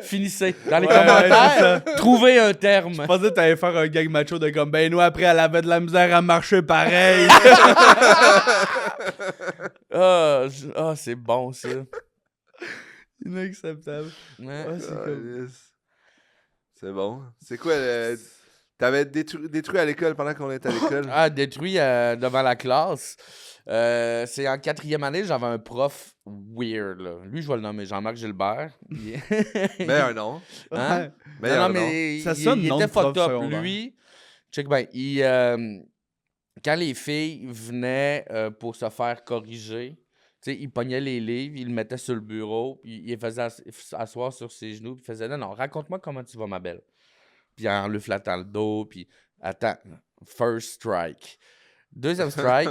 Finissez. Dans les Ouais, commentaires, c'est trouvez un terme. Je pensais que t'allais faire un gag macho de comme, nous, après, elle avait de la misère à marcher pareil. C'est bon, ça. Inacceptable. Ouais. Ah, c'est comme... Yes. C'est bon. C'est quoi le. T'avais détruit à l'école pendant qu'on était à l'école? Ah, détruit devant la classe. C'est en 4e année, j'avais un prof weird, là. Lui, je vais le nommer Jean-Marc Gilbert. Mais un nom. Hein? Ouais. Mais Non, un nom. mais Ça il sonne nom de était prof fucked up. secondaire. Lui, check bien, quand les filles venaient pour se faire corriger, tu sais, il pognait les livres, il le mettait sur le bureau, puis il les faisait asseoir sur ses genoux, puis il faisait « Non, raconte-moi comment tu vas, ma belle. » Puis en lui flattant le dos, puis « Attends, first strike. » Deuxième strike,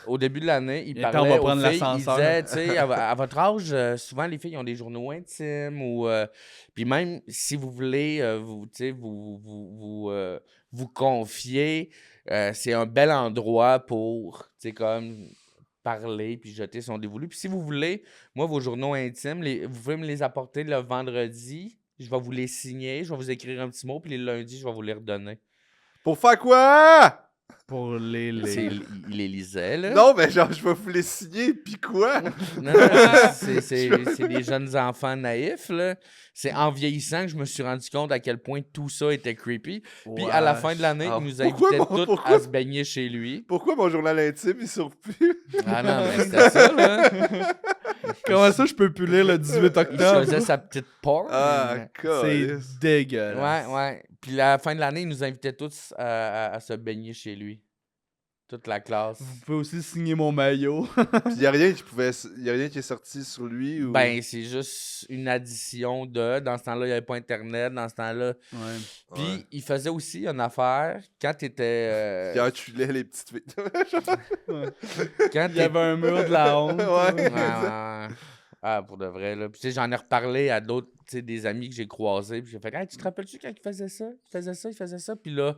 au début de l'année, il Attends, parlait on va aux prendre filles, il l'ascenseur. disait, tu sais, à votre âge, souvent les filles ont des journaux intimes ou puis même si vous voulez vous, tu sais, vous confier, c'est un bel endroit pour, tu sais, comme parler puis jeter son dévolu. Puis si vous voulez, moi vos journaux intimes, vous pouvez me les apporter le vendredi, je vais vous les signer, je vais vous écrire un petit mot puis le lundi, je vais vous les redonner. Pour faire quoi? Pour les... Il les lisait, là. Non, mais genre, je vais vous les signer, pis quoi? Non, c'est des jeunes enfants naïfs, là. C'est en vieillissant que je me suis rendu compte à quel point tout ça était creepy. Puis à la fin de l'année, Ah, il nous pourquoi invitait tous à se baigner chez lui. Pourquoi mon journal intime, il sort plus? Ah non, mais c'était ça, là. Comment ça, je peux plus lire le 18 Il octobre? faisait sa petite porn. Ah, C'est câlisse. dégueulasse. Ouais. Puis à la fin de l'année, il nous invitait tous à se baigner chez lui. Toute la classe. Vous pouvez aussi signer mon maillot. Pis y a rien qui est sorti sur lui ou. Ben, c'est juste une addition de... Dans ce temps-là, il n'y avait pas Internet. Dans ce temps-là... Ouais. Puis, Ouais. il faisait aussi une affaire quand t'étais... Il enculait les petites filles. quand Il y avait un mur de la honte. Ouais. Ouais. Ah, pour de vrai, là. Puis, tu sais, j'en ai reparlé à d'autres, tu sais, des amis que j'ai croisés. Puis, j'ai fait, hey, tu te rappelles-tu quand il faisait ça? Il faisait ça. Puis là,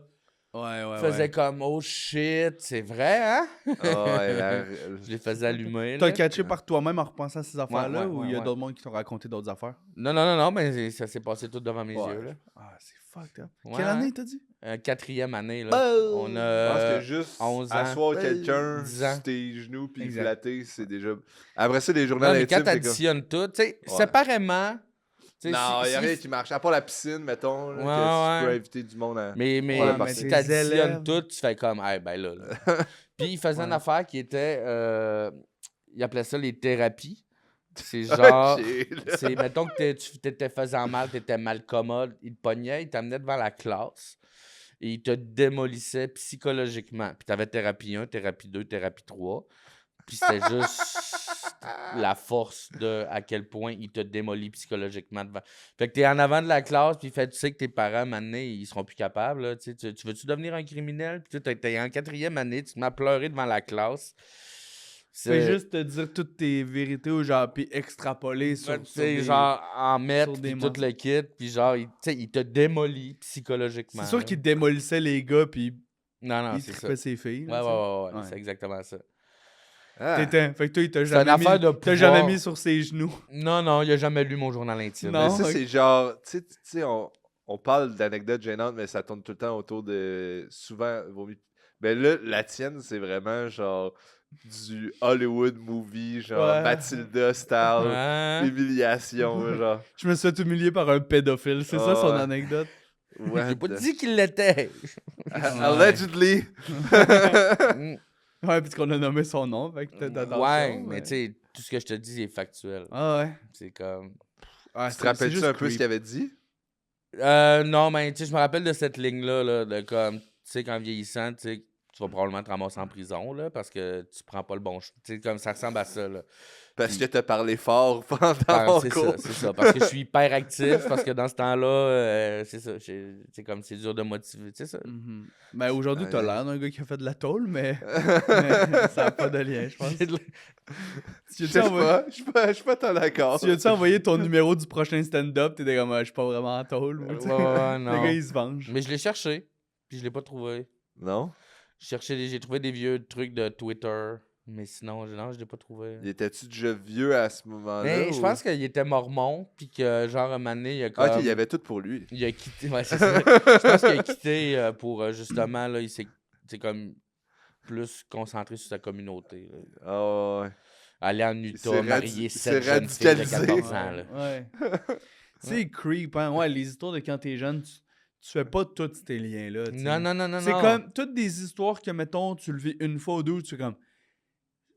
il faisait comme, oh shit, c'est vrai, hein? Ah ouais, Je les faisais allumer. T'as Là. catché par toi-même en repensant à ces affaires-là ouais, ou il y a ouais. d'autres mondes qui t'ont raconté d'autres affaires? Non, mais ça s'est passé tout devant mes Ouais. yeux, là. Ah, c'est fucked up. Ouais. Quelle année, t'as dit? 4e année, là. Oh! On Je pense a que juste 11 ans. asseoir quelqu'un 10 ans. sur tes genoux puis Exact. flatter, c'est déjà... Après ça, les journaux Ouais, mais quand intimes, c'est comme... t'additionnes tout, tu sais, Ouais. séparément... tu sais, Non, il si- n'y a si- rien qui marche. À part la piscine, mettons, là, Ouais, que tu peux ouais. inviter du monde à... Mais, Ouais, mais si tes t'additionnes élèves- tout, tu fais comme, hey, ben là. Puis il faisait une Ouais. affaire qui était, il appelait ça les thérapies. C'est genre, Ok, là. c'est, mettons que tu t'étais faisant mal, t'étais mal commode, il te pognait, il t'amenait devant la classe et il te démolissait psychologiquement. Puis t'avais thérapie 1, thérapie 2, thérapie 3. Puis c'était juste la force de à quel point il te démolit psychologiquement devant. Fait que t'es en avant de la classe, puis tu sais que tes parents, maintenant, ils seront plus capables. Là, tu veux-tu devenir un criminel? Puis t'es en 4e année, tu te mets à pleurer devant la classe. Fais juste te dire toutes tes vérités ou genre, puis extrapoler sur, Tu sur sais, des... genre, en mettre, sur des puis tout le kit, puis genre, tu sais, il te démolit psychologiquement. C'est sûr là. qu'il démolissait les gars, puis Non, il c'est ça. trippait ses filles. Ouais, là, ouais, tu sais. ouais, c'est exactement ça. Ah. Fait que toi, il t'a C'est jamais, une affaire de t'as jamais pouvoir. mis sur ses genoux. Non, il a jamais lu mon journal intime. Non. Mais ça, ok. c'est genre, tu sais, on parle d'anecdotes gênantes, mais ça tourne tout le temps autour de, souvent, ben là, la tienne, c'est vraiment genre du Hollywood movie, genre Ouais. Matilda style, Hein? humiliation, genre. Je me suis fait humilier par un pédophile. C'est ça son Ouais. anecdote. What J'ai pas the- dit qu'il l'était. Allegedly. Mm. Ouais, puisqu'on a nommé son nom. Fait que t'as dans Ouais, le show, mais tu sais, tout ce que je te dis est factuel. Ah ouais. C'est comme. Ah, Tu te rappelles-tu juste un peu ce creep. qu'il avait dit? Non, mais tu sais, je me rappelle de cette ligne-là, là, de comme, tu sais, qu'en vieillissant, tu sais, tu vas probablement te ramasser en prison, là, parce que tu prends pas le bon chemin. Tu sais, comme ça ressemble à ça, là. Parce que t'as parlé fort pendant mon C'est cours. ça, c'est ça. Parce que je suis hyper actif, parce que dans ce temps-là, c'est ça. C'est comme, c'est dur de motiver, tu sais ça. Mhm. Ben aujourd'hui, t'as Ouais. l'air d'un gars qui a fait de la tôle, mais ça n'a pas de lien, je pense. J'ai de- Tu Je sais pas, je suis pas tant d'accord. Tu as-tu envoyé ton numéro du prochain stand-up? T'étais comme, je suis pas vraiment en tôle. moi, tu sais. Ouais, Le non. gars, il se venge. Mais je l'ai cherché, puis je l'ai pas trouvé. Non? J'ai trouvé des vieux trucs de Twitter, mais sinon, non, je l'ai pas trouvé. Il était-tu déjà vieux à ce moment-là? Mais je ou- pense qu'il était mormon, puis que genre un moment donné, il a comme... Ah, ok, il y avait tout pour lui. Il a quitté, ouais, c'est ça. Je pense qu'il a quitté pour justement, là, il s'est comme plus concentré sur sa communauté. Là. Ah ouais. Aller en s'est Utah, marier s'est 7 jeunes filles de radicalisé. 14 ans. Là. Ouais. C'est creep, hein? Ouais, les histoires de quand t'es jeune, tu fais pas tous ces liens-là. tu sais. Non, non, non, non, C'est non. comme toutes des histoires que, mettons, tu le vis une fois ou deux, tu fais comme.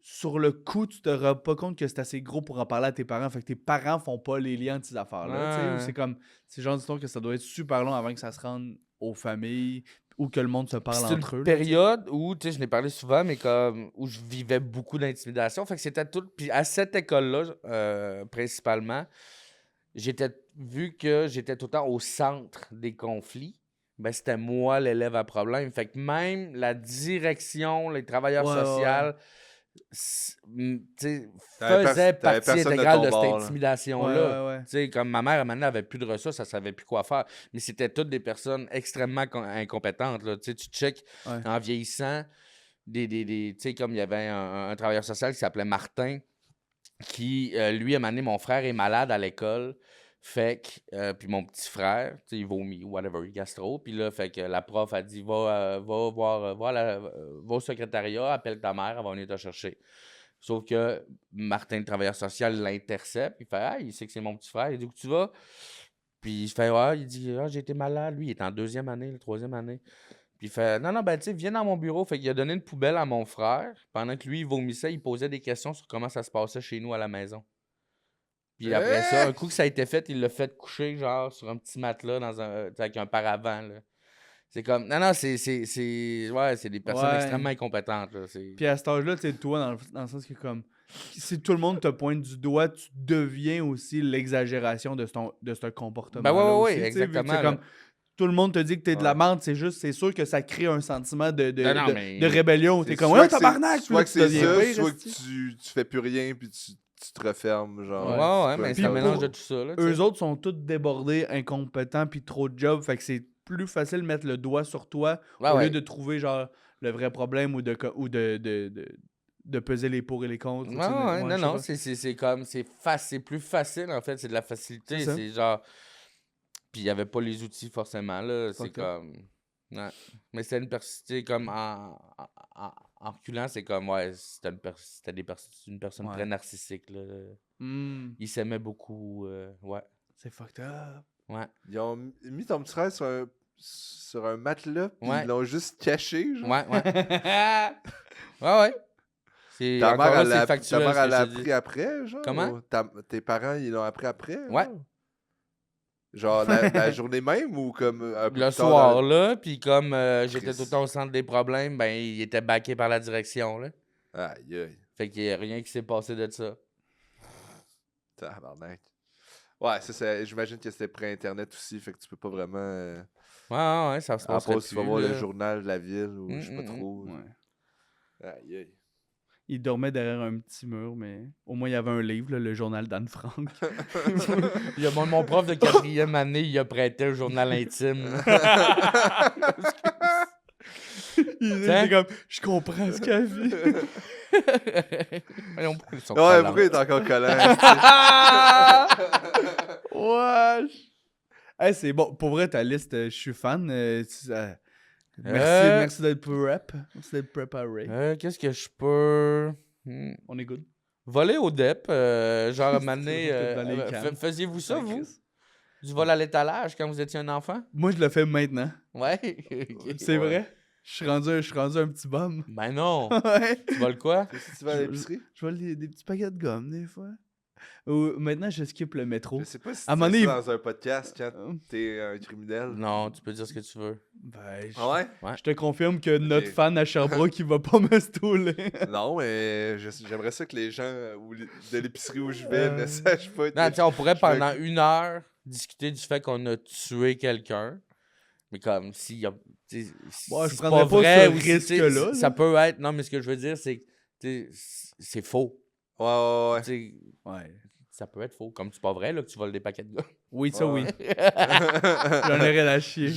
Sur le coup, tu te rends pas compte que c'est assez gros pour en parler à tes parents. Fait que tes parents font pas les liens de ces affaires-là. tu sais. Ouais. C'est comme. C'est le genre d'histoire que ça doit être super long avant que ça se rende aux familles ou que le monde se parle C'est entre eux. une là, période où, tu sais, je n'ai parlé souvent, mais comme où je vivais beaucoup d'intimidation. Fait que c'était tout. Puis à cette école-là, principalement, vu que j'étais tout le temps au centre des conflits, ben c'était moi l'élève à problème. Fait que même la direction, les travailleurs Ouais, ouais, sociaux, tu sais, T'avais faisaient t'avais partie personne de intégrale ton de bord, cette là. Ouais, intimidation-là. ouais, ouais. Tu sais, comme ma mère, maintenant, avait plus de ressources, elle savait plus quoi faire. Mais c'était toutes des personnes extrêmement incompétentes. Là. Tu sais, tu check Ouais. en vieillissant, tu sais, comme il y avait un travailleur social qui s'appelait Martin, qui, lui, a amené mon frère est malade à l'école. Fait que, puis mon petit frère, tu sais, il vomit, whatever, il gastro. Puis là, fait que la prof a dit, va voir, va au secrétariat, appelle ta mère, elle va venir te chercher. Sauf que Martin, le travailleur social, l'intercepte. Il fait, ah, il sait que c'est mon petit frère. Il dit, où tu vas? Puis il fait, il dit, j'ai été malade. Lui, il est en 2e année, 3e année. Puis il fait, non, ben, tu sais, viens dans mon bureau. Fait qu'il a donné une poubelle à mon frère. Pendant que lui, il vomissait, il posait des questions sur comment ça se passait chez nous à la maison. Puis après ça, un coup que ça a été fait, il l'a fait coucher, genre, sur un petit matelas avec un paravent, là. C'est comme, non, c'est des personnes Ouais. extrêmement incompétentes, là. Puis à cet âge-là, tu sais, toi, dans le sens que comme. Si tout le monde te pointe du doigt, tu deviens aussi l'exagération de ce comportement. Ben ouais, exactement, Comme, là. tout le monde te dit que t'es de la Ouais. merde, c'est sûr que ça crée un sentiment de Non, mais- de rébellion. C'est T'es comme, soit ouais, que c'est- tabarnak! Soit que puis c'est là, tu deviens ça, pire, soit que esti. tu fais plus rien puis tu te refermes, genre. Ouais, tu mais peux c'est un être- mélange de tout ça, là. tu Eux sais. autres sont tous débordés, incompétents, puis trop de jobs. Fait que c'est plus facile de mettre le doigt sur toi Ouais, au ouais. lieu de trouver genre le vrai problème ou de peser les pour et les contre. Ouais, ouais, non, c'est comme, c'est plus facile, en fait, c'est de la facilité, C'est ça. c'est genre... Puis il n'y avait pas les outils forcément, là. C'est Fucked up. comme... Ouais. Mais c'était une personne, comme en reculant, c'est comme, ouais, c'était une personne Ouais. très narcissique, là. Hmm, Il s'aimait beaucoup, ouais, c'est fucked up. ouais. Ils ont mis ton petit frère sur un matelas, puis Ouais. ils l'ont juste caché, genre. Ouais, ouais. Ouais. C'est, Ta encore mère, là, c'est factuel, elle ce que l'a je te dis. appris après, genre? Comment? Ou tes parents, ils l'ont appris après? Ouais. Genre la journée même ou comme un peu Le plus tard soir, là, puis comme j'étais Chris. tout le temps au centre des problèmes, ben, il était backé par la direction, là. Aïe, aïe. Fait qu'il n'y a rien qui s'est passé de ça. Tabarnak. Ouais, j'imagine que c'était pré-internet aussi, fait que tu peux pas vraiment... Ouais, ça se En passerait pause, tu vas plus, voir là. le journal de la ville ou je sais pas Mm. trop. Ouais. Aïe, aïe. Il dormait derrière un petit mur, mais au moins il y avait un livre, là, le journal d'Anne Frank. Il y a mon prof de 4e année, il a prêté un journal intime. Il Tiens. était comme, je comprends ce qu'elle vit. Voyons, pourquoi ils sont Ouais, collants? pourquoi il est encore collant? Wesh! Hey, c'est bon. Pour vrai, ta liste, je suis fan. Merci d'être prep. Merci d'être préparé. Qu'est-ce que je peux... On est good. Voler au DEP, genre à m'amener... C'est dans les cannes. faisiez-vous ça, Ouais, vous? Chris. Du vol à l'étalage quand vous étiez un enfant? Moi, je le fais maintenant. Ouais. Ok. C'est Ouais. vrai? Je suis rendu un petit bum. Ben non. Ouais. Tu voles quoi? Si tu vas à l'épicerie? Je vole des petits paquets de gomme, des fois. Ou, maintenant, je skip le métro. Je sais pas si À un tu moment fais donné, ça dans un podcast quand t'es un criminel. Non, tu peux dire ce que tu veux. Ben, Ah ouais? je te confirme que notre Ok. fan à Sherbrooke, il va pas me stouler. Non, mais j'aimerais ça que les gens de l'épicerie où je vais ne sachent pas. Non, tu sais, on pourrait je fais- pendant 1 heure discuter du fait qu'on a tué quelqu'un. Mais comme, s'il y a... tu sais, Bon, je si c'est prendrais pas vrai ce ou si, tu sais, risque-là, Ça là. peut être... Non, mais ce que je veux dire, c'est que tu sais, c'est faux. Ouais. Tu sais, Ouais. ça peut être faux. Comme c'est pas vrai là, que tu voles des paquets de gars. Oui, ça, Ouais. oui. J'en aurais la chier.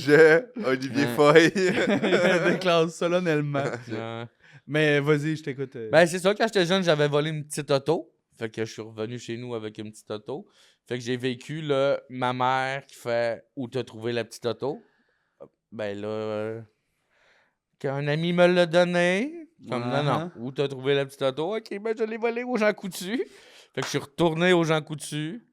Olivier Ouais. Foy. Je déclare solennellement. Ouais. Mais vas-y, je t'écoute. Ben, c'est ça, quand j'étais jeune, j'avais volé une petite auto. Fait que je suis revenu chez nous avec une petite auto. Fait que j'ai vécu, là, ma mère qui fait « Où t'as trouvé la petite auto? » Ben là, qu'un ami me l'a donné. Comme non. Où t'as trouvé la petite auto? OK, ben je l'ai volée aux Jean Coutu. Fait que je suis retourné aux Jean Coutu,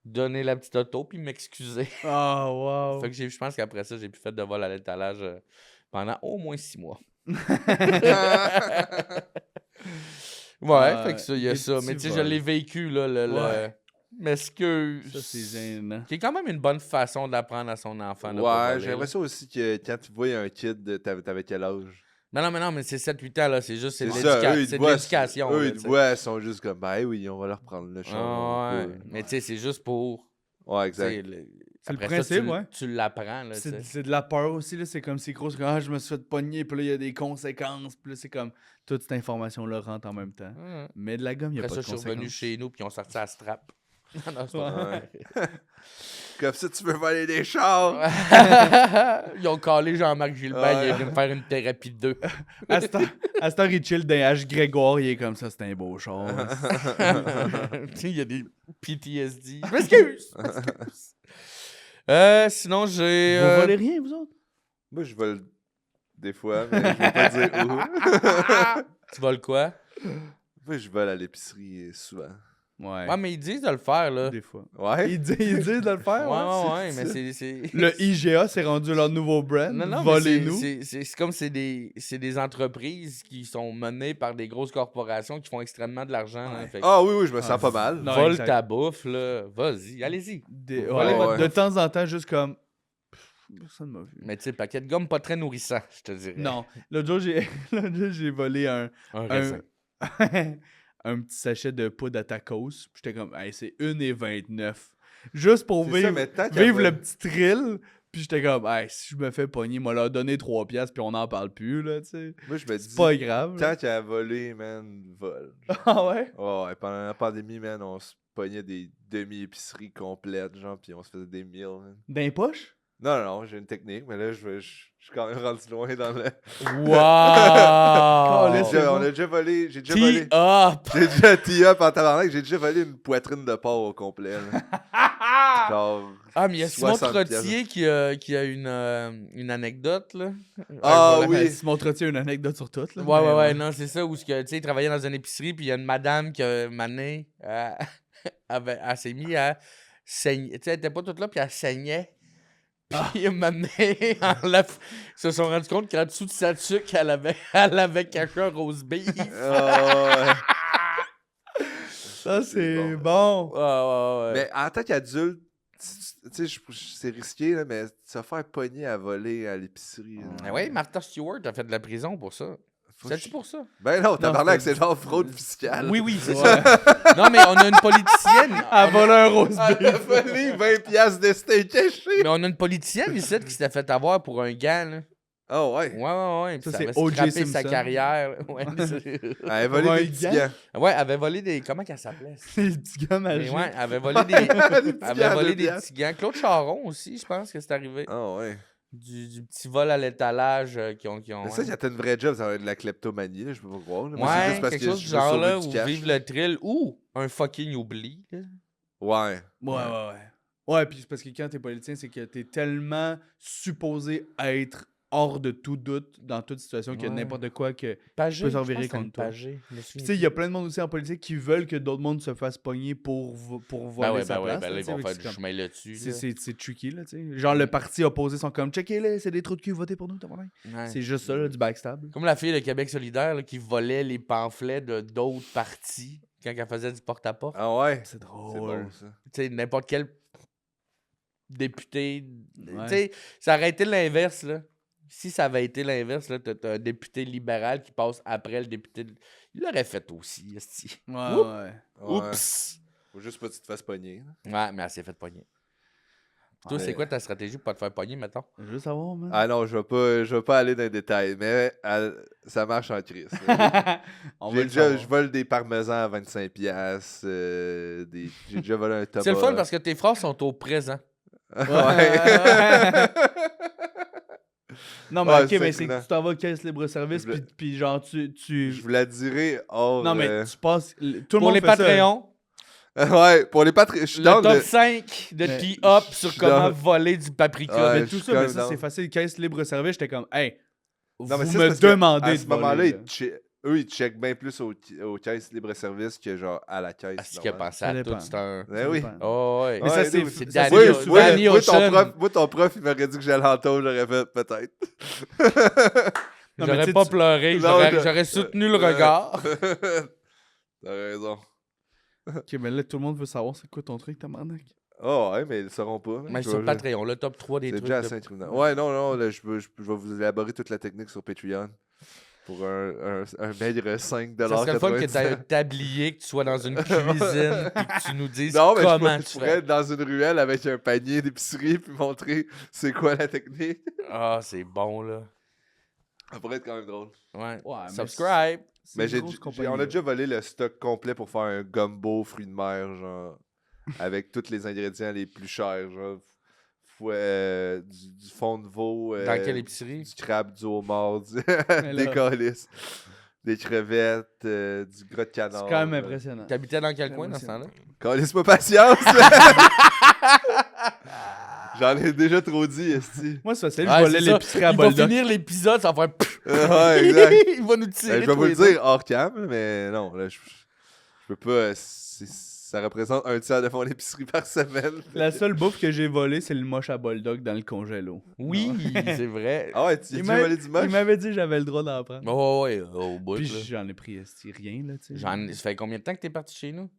donner la petite auto, puis m'excuser. Oh, wow. Fait que je pense qu'après ça, j'ai plus fait de vol à l'étalage pendant au moins 6 mois. Ouais, fait que ça, il y a des ça. petits Mais tu sais, je vols. l'ai vécu, là, Ouais. m'excuse. Ça, c'est gênant. Qui est quand même une bonne façon d'apprendre à son enfant. de pas Ouais, voler, j'ai là. l'impression aussi que quand tu vois un kid, t'avais quel âge? Non, mais c'est 7-8 ans, là. C'est juste, c'est de ça, eux, ils te voient, l'éducation. Eux, là, ils tu te sais. voient, ils sont juste comme, ben oui, on va leur prendre le champ. Ah, ouais. Mais tu sais, c'est juste pour. Ouais, tu sais, exact. C'est le après principe, ça, ouais. tu l'apprends, là. tu sais. C'est de la peur aussi, là. C'est comme c'est gros, c'est comme, je me suis fait pogner, puis là, il y a des conséquences. Puis là, c'est comme toute cette information-là rentre en même temps. Ouais. Mais de la gomme, il n'y a Après pas ça, de je suis revenu conséquences. chez nous, puis on sorti à strap. Non, c'est pas vrai. Ouais. Comme ça, tu veux voler des chars. Ils ont collé Jean-Marc Gilbert, il est Ouais. venu me faire une thérapie de 2. À cette heure, il chill d'un H. Grégoire, il est comme ça, c'est un beau char. Tu sais, il y a des PTSD. Je m'excuse. Sinon, j'ai. Vous volez rien, vous autres? Moi, je vole des fois, mais je vais pas dire où. Tu voles quoi? Moi, je vole à l'épicerie souvent. Ouais. Ouais, mais ils disent de le faire, là. Des fois. Ouais? Ils disent de le faire, Ouais, mais c'est. Le IGA, c'est rendu leur nouveau brand. Non, mais Volez-nous. c'est comme c'est des entreprises qui sont menées par des grosses corporations qui font extrêmement de l'argent. là. Ouais. Fait que Ah oui, je me sens Ah, pas mal. non. vole exact. ta bouffe, là. Vas-y, allez-y. Ouais, ouais. De temps en temps, juste comme. Personne m'a vu. Mais tu sais, paquet de gomme pas très nourrissant, je te dirais. Non. L'autre jour, j'ai volé un Un raisin. un petit sachet de poudre à tacos. Puis j'étais comme, hey, c'est 1,29. Juste pour C'est ça, vivre, mais tant qu'à vivre le voler- petit thrill. Puis j'étais comme, hey, si je me fais pogner, moi leur donner 3 piastres, puis on n'en parle plus, là, tu sais. Moi, je me dis, C'est pas grave. là. tant qu'à voler, man, vole. Ah ouais? Ouais, pendant la pandémie, man, on se pognait des demi-épiceries complètes, genre, puis on se faisait des meals, man. D'un poche? Non, j'ai une technique, mais là, je suis quand même rendu loin dans le... Wow! c'est On bon. a déjà volé, j'ai déjà volé... T-up! J'ai déjà tee-up en tabarnak, j'ai déjà volé une poitrine de porc au complet, là. Genre, Ah, mais il y a Simon 60 Trottier qui a une anecdote, là. Ah voilà. oui. Simon Trottier a une anecdote sur tout. Là, Ouais, non, c'est ça, où il travaillait dans une épicerie, puis il y a une madame qui a mané, elle s'est mise à saigner. Tu sais, elle était pas toute là, puis elle saignait. Puis un moment donné, ils se sont rendus compte qu'en dessous de sa tuque, elle avait caché un rose beef. Ah, Ça, c'est bon. bon. Ouais. Mais en tant qu'adulte, tu sais, c'est risqué, là, mais se faire pogner à voler à l'épicerie. Ouais, Martha Stewart a fait de la prison pour ça. C'est-tu pour ça? Ben non, tabarnak, c'était- c'est genre fraude fiscale. Oui, c'est Ouais. ça. Non, mais on a une politicienne. Elle vole un rose Elle beef. a volé 20$ de steak caché. Mais on a une politicienne ici qui s'était fait avoir pour un gant, là. Oh ouais. Ouais. Puis Ça, ça c'est avait O.J. scrappé Simpson. sa carrière. Ouais, Elle a volé Pour un des petits gant? gants. ouais, elle avait volé des. Comment qu'elle s'appelait? Les petits gars Mais magiques. ouais, elle avait volé des. Des petits Elle gants avait volé de des piastres. petits gants. Claude Charon aussi, je pense que c'est arrivé. Ah ouais. Du petit vol à l'étalage qui ont. Mais ça, c'était une vraie job, ça va être de la kleptomanie, là, je peux pas croire. Là. Moi, c'est Ouais, juste parce quelque que chose du je veux genre sauver là, du ou cash. vivre le thrill, ou un fucking oubli. Là. Ouais. Ouais. Ouais, puis c'est parce que quand t'es politicien, c'est que t'es tellement supposé être hors de tout doute dans toute situation qu'il y a Ouais. n'importe quoi que... Pagé, peux je s'en pense virer que c'est contre une toi. Pagé, je me Puis souviens tu sais, il y a plein de monde aussi en politique qui veulent que d'autres mondes se fassent pogner pour voler sa place. ben là, là, ils tu sais, vont fait faire que du c'est comme- chemin là-dessus. là. C'est tricky, là, tu sais. Genre, le parti opposé sont comme, checkez-les, c'est des trous de cul, votez pour nous, t'as Ouais. C'est juste ça, là, du backstab. Comme la fille de Québec solidaire là, qui volait les pamphlets de d'autres partis quand elle faisait du porte-à-porte. Ah ouais. C'est C'est drôle. bon, ça. Tu sais, n'importe quel député. Ouais. Tu sais, ça aurait été l'inverse, là. Si ça avait été l'inverse, là, t'as un député libéral qui passe après le député. Il l'aurait fait aussi, esti. Ouais, Oups. ouais. Ouais. Oups! Faut juste pas que tu te fasses pogner. là. Ouais, mais elle s'est fait pogner. Toi, Ouais. c'est quoi ta stratégie pour pas te faire pogner, mettons? Je veux savoir, man. Ah non, je vais pas aller dans les détails, mais ça marche en crise. là. On va J'ai le déjà, savoir. je vole des parmesans à 25$. J'ai déjà volé un Thomas. C'est le fun parce que tes phrases sont au présent. Ouais. Non, mais Ouais, ok, c'est mais c'est excellent. que tu t'en vas à caisse libre-service, Je le- puis genre, tu... Je vous la dirai hors. Non, mais tu passes... Tout le Pour monde les fait ça. Patreons, Ouais, pour les Patreons. Je suis le down top de. 5 de Mais- T-Up sur je comment down. voler du paprika. Ouais, Mais je tout suis ça, quand mais même ça, down. c'est facile. Caisse libre-service, j'étais comme, hey, Non, mais vous ça, c'est me parce que demandez à de ce moment-là, voler, là. eux, ils checkent bien plus aux caisses libre-service que genre à la caisse. Est-ce qu'il a normale. pensé Ça à dépend. tout? C'est un. Ben Ça oui. dépend. Oh, ouais. Mais ça, Ouais, c'est... nous, c'est ça, Danny Oui, Ocean. oui, Danny moi, Ocean. ton prof, il m'aurait dit que j'allais en taupe, j'aurais fait peut-être. Non, mais J'aurais tu pas sais, pleuré, Non, j'aurais soutenu le regard. T'as raison. Ok, mais là, tout le monde veut savoir c'est quoi ton truc, tabarnak. Oh, ouais, mais ils le sauront pas. Mais Je sur vais- Patreon, le top 3 des C'est trucs. déjà de- assez incriminant. Ouais, non, là, je vais vous élaborer toute la technique sur Patreon pour un maigre 5$. Ça serait le fun que tu aies un 99. tablier, que tu sois dans une cuisine et que tu nous dises Non, mais comment je tu pourrais fais. être dans une ruelle avec un panier d'épicerie puis montrer c'est quoi la technique. Ah, c'est bon, là. Ça pourrait être quand même drôle. Ouais. Ouais, mais Subscribe. C'est Mais une grosse compagnie, on a là. déjà volé le stock complet pour faire un gumbo fruits de mer, genre, avec tous les ingrédients les plus chers, genre, du fond de veau, Dans quelle épicerie? du crabe, du homard, là- des colis, des crevettes, du gras de canard. C'est quand même impressionnant. T'habitais dans quel coin dans ce temps-là? Calisse-moi patience! J'en ai déjà trop dit, esti. Moi, c'est facile, Ouais, je volais c'est ça. l'épicerie à Il va Boldoc. finir l'épisode, ça va faire... Ouais, exact. Il va nous tirer. Je vais tous vous le les deux. dire hors cam, mais non, là, je peux pas. Ça représente un tiers de mon épicerie par semaine. La seule bouffe que j'ai volée, c'est le moche à Boldoc dans le congélo. Oui, c'est vrai. Ah ouais, tu as Il déjà volé du moche? il m'avait dit que j'avais le droit d'en prendre. Oh, ouais, au bout. Puis là. j'en ai pris rien, là, tu sais. Ça fait combien de temps que t'es parti chez nous?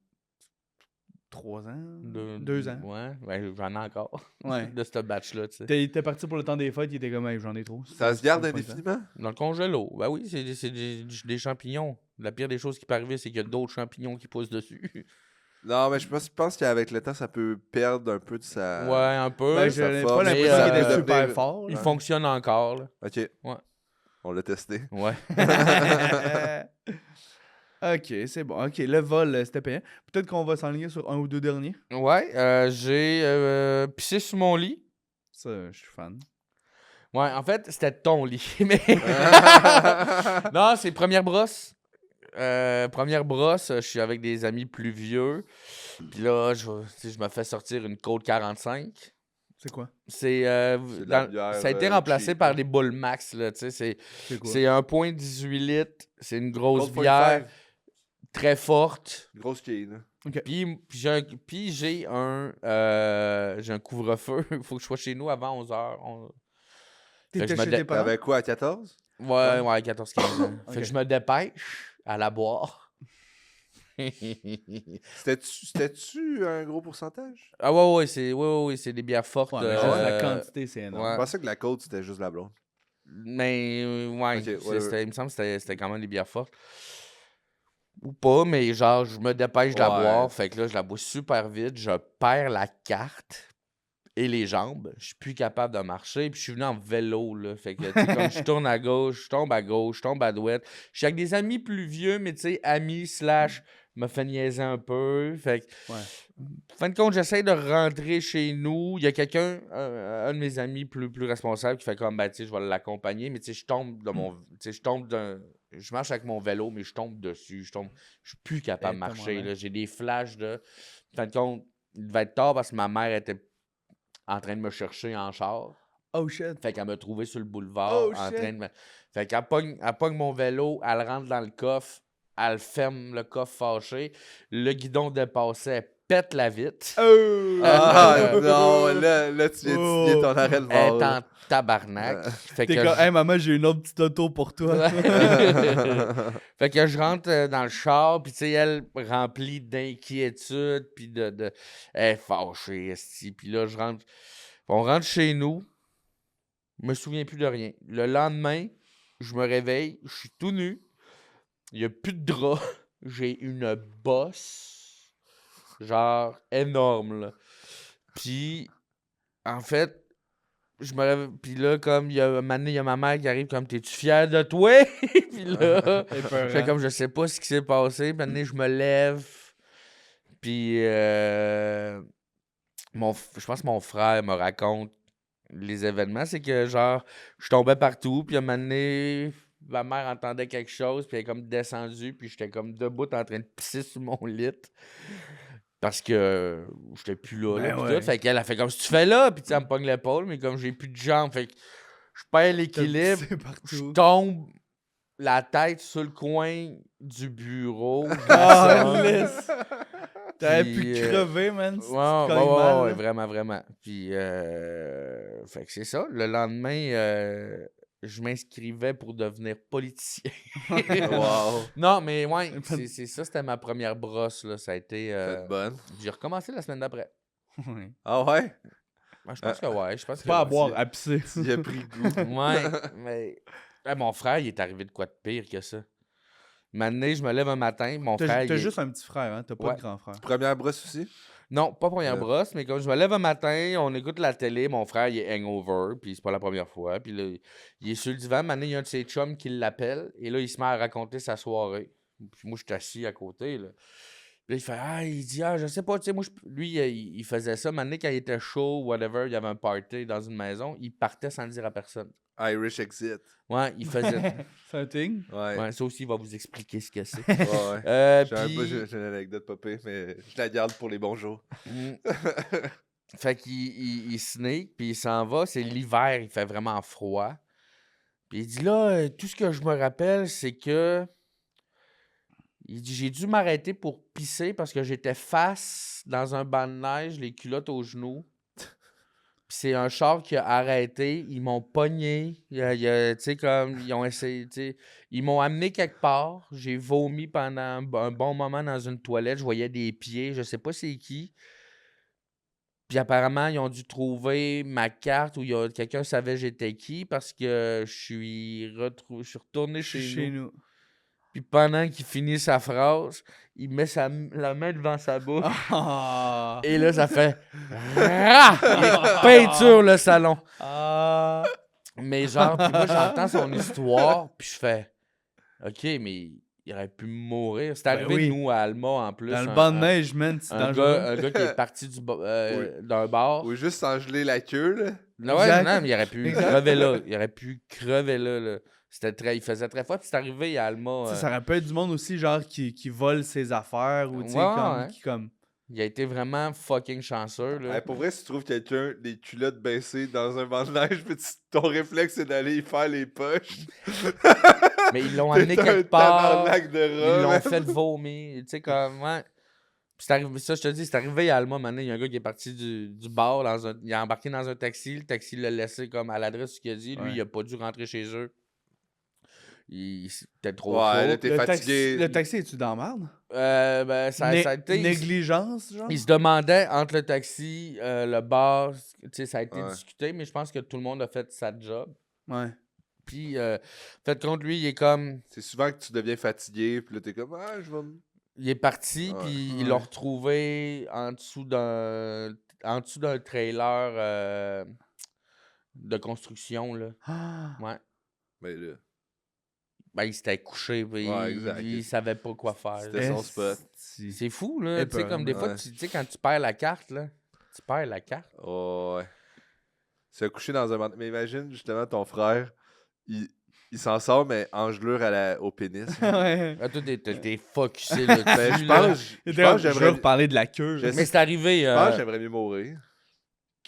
3 ans? De- 2 ans. Ouais, j'en ai encore. Ouais. De ce batch-là, tu sais. T'es parti pour le temps des fêtes, il était comme, hey, j'en ai trop. Ça se garde C'est pas indéfiniment? Dans le congélo. Ben oui, c'est des champignons. La pire des choses qui peut arriver, c'est qu'il y a d'autres champignons qui poussent dessus. Non, mais je pense qu'avec le temps, ça peut perdre un peu de sa. Ouais, un peu. Ben, ça j'ai forme, pas mais, l'impression qu'il était euh, super fort. Il là. fonctionne encore, là. Ok. Ouais. On l'a testé. Ouais. Ok, c'est bon. Ok, le vol, c'était payant. Peut-être qu'on va s'enligner sur un ou deux derniers. Ouais, j'ai pissé sur mon lit. Ça, je suis fan. Ouais, en fait, c'était ton lit. Mais... non, c'est première brosse. Première brosse, je suis avec des amis plus vieux. Puis là, je me fais sortir une Colt 45. C'est quoi? C'est, C'est de la bière, ça a été remplacé cheap, par là. les Bull Max, là, tu sais, C'est quoi? c'est 1,18 litres, c'est une grosse Cold bière 45, très forte. grosse quille, là. Puis j'ai un couvre-feu. Il faut que je sois chez nous avant 11h. Fait que T'étais je me chez dé- tes parents? T'avais quoi, à 14? Ouais, 14-15 ans. Fait Ok. que je me dépêche à la boire. C'était-tu un gros pourcentage? Ah ouais, c'est des bières fortes. Ouais, mais juste la quantité, c'est énorme. ouais. Je pensais que la côte, c'était juste la blonde. Mais ouais, Ok, ouais. il me semble que c'était quand même des bières fortes. Ou pas, mais genre, je me dépêche de la Ouais. boire. Fait que là, je la bois super vite. Je perds la carte et les jambes. Je suis plus capable de marcher. Puis je suis venu en vélo, là. Fait que, tu sais, comme je tourne à gauche, je tombe à gauche, je tombe à droite. Je suis avec des amis plus vieux, mais tu sais, amis / me fait niaiser un peu. Fait que, Ouais. fin de compte, j'essaie de rentrer chez nous. Il y a quelqu'un, un de mes amis plus responsable, qui fait comme, ben, tu sais, je vais l'accompagner, mais tu sais, je tombe de mon. Tu sais, je marche avec mon vélo, mais je tombe dessus. Je suis plus capable de marcher. Là. J'ai des flashs de. Fin de compte, il devait être tard parce que ma mère était en train de me chercher en char. Oh shit. Fait qu'elle m'a trouvé sur le boulevard Oh, en shit. train de me. Fait qu'elle pogne mon vélo, elle rentre dans le coffre, elle ferme le coffre fâché, le guidon dépassé, elle pète la vitre. Ah non, là, tu viens de signer ton arrêt de Elle est mort. en tabarnak. Fait T'es que comme, hey maman, j'ai une autre petite auto pour toi. fait que je rentre dans le char, puis tu sais, elle remplie d'inquiétude, puis de elle est fâchée, esti. Puis là, on rentre chez nous, je me souviens plus de rien. Le lendemain, je me réveille, je suis tout nu, il n'y a plus de drap, j'ai une bosse, genre énorme, là. Puis, en fait, je me réveille, puis là, comme, il y a un moment donné, il y a ma mère qui arrive comme, t'es-tu fier de toi? Puis là, je fais comme, je sais pas ce qui s'est passé. Puis maintenant, je me lève. Puis, je pense que mon frère me raconte les événements. C'est que, genre, je tombais partout. Puis, à un moment donné, ma mère entendait quelque chose. Puis, elle est comme descendue. Puis, j'étais comme debout en train de pisser sur mon lit. Parce que j'étais plus là. Ben Puis ouais. tout. Fait qu'elle a fait comme, si tu fais là. Puis, tu sais, elle me pogne l'épaule. Mais comme j'ai plus de jambes, fait que je perds l'équilibre. C'est Je partout. tombe la tête sur le coin du bureau. Ah, laisse. T'aurais Puis, pu crever, man. Si tu te Ouais, cognes mal, ouais, là. vraiment, vraiment. Puis, fait que c'est ça. Le lendemain, je m'inscrivais pour devenir politicien. Wow. Non, mais ouais, c'est ça, c'était ma première brosse, là. Ça a été... C'est bonne. J'ai recommencé la semaine d'après. Ouais. Ah ouais? Ouais, je pense que ouais. Je pense que Pas à ouais. boire, à pisser. Tu y as pris goût. Ouais, mais mon frère, il est arrivé de quoi de pire que ça. Maintenant, je me lève un matin, mon frère... T'as il est- juste un petit frère, hein? T'as pas Ouais. de grand frère. Première brosse aussi? Non, pas première Euh. brosse, mais comme je me lève un matin, on écoute la télé, mon frère, il est hangover, puis c'est pas la première fois. Puis là, il est sur le divan, maintenant, il y a un de ses chums qui l'appelle, et là, il se met à raconter sa soirée. Puis moi, je suis assis à côté, là. Puis là, il fait, il dit, je sais pas, tu sais, moi, lui, il faisait ça. Maintenant, quand il était chaud, whatever, il y avait un party dans une maison, il partait sans le dire à personne. Irish Exit. Ouais, il faisait. C'est un thing? Ouais. Ouais, ça aussi, il va vous expliquer ce que c'est. Ouais. Puis- J'ai une anecdote popée, mais je la garde pour les bons jours. Mm. Fait qu'il il sneak, puis il s'en va. C'est l'hiver, il fait vraiment froid. Puis il dit là, tout ce que je me rappelle, c'est que. Il dit j'ai dû m'arrêter pour pisser parce que j'étais face dans un banc de neige, les culottes aux genoux. Puis c'est un char qui a arrêté. Ils m'ont pogné. Tu sais, comme, ils ont essayé, tu sais. Ils m'ont amené quelque part. J'ai vomi pendant un bon moment dans une toilette. Je voyais des pieds. Je sais pas c'est qui. Puis apparemment, ils ont dû trouver ma carte où quelqu'un savait j'étais qui parce que je suis retourné chez nous. Puis pendant qu'il finit sa phrase, il met la main devant sa bouche. Ah! Et là, ça fait... Rah! Il peinture le salon. Ah! Mais genre, puis moi, j'entends son histoire, puis je fais... OK, mais il aurait pu mourir. C'est arrivé, oui. nous, à Alma, en plus. Dans le banc de neige, man, c'est un dangereux. gars qui est parti d'un bar. Ou juste s'engeler la queue, là. Non, ouais, Exact. non, mais il aurait pu Exact. crever là. Il aurait pu crever là. Il faisait très fort. Puis c'est arrivé à Alma. Tu sais, ça aurait pu être du monde aussi, genre, qui vole ses affaires ou, tu sais, Ouais, comme, ouais. qui, comme, Il a été vraiment fucking chanceux, là. Hey, pour vrai, si tu trouves quelqu'un les culottes baissées dans un banc de neige, puis ton réflexe c'est d'aller y faire les poches. Mais ils l'ont T'es amené un quelque part. tabarnak de Ils rat, l'ont man. fait vomir. Tu sais, comme. Ouais. Puis c'est arrivé, ça, je te dis, c'est arrivé à Alma, maintenant. Il y a un gars qui est parti du bar, il a embarqué dans un taxi. Le taxi l'a laissé comme à l'adresse qu'il a dit. Lui, Ouais. il a pas dû rentrer chez eux. C'était trop Ouais, chaud. là, t'es fatigué. Le taxi, es-tu dans la merde? Ben, ça a été. Négligence, genre? Il se demandait entre le taxi, le bar, tu sais, ça a été Ouais. discuté, mais je pense que tout le monde a fait sa job. Ouais. Puis, fait contre lui, il est comme. C'est souvent que tu deviens fatigué, puis là, t'es comme, ah, je vais me. Il est parti, Ouais. puis Ouais. ils l'ont retrouvé en dessous d'un trailer de construction, là. Ah, Ouais. Mais là, Ben, il s'était couché, puis Ouais, exact. il savait pas quoi faire. C'était son spot. esti. C'est fou, là. Tu sais, comme des fois, Ouais. tu sais, quand tu perds la carte, là, tu perds la carte. Oh, ouais. Se coucher dans un banc. Mais imagine, justement, ton frère, il s'en sort, mais en gelure au pénis. Ouais. Ah, toi, t'es focusé là-dessus. Ben, je là. pense, je Je pense que veux j'aimerais reparler de la queue. Je là. Mais c'est arrivé. je pense que j'aimerais mieux mourir.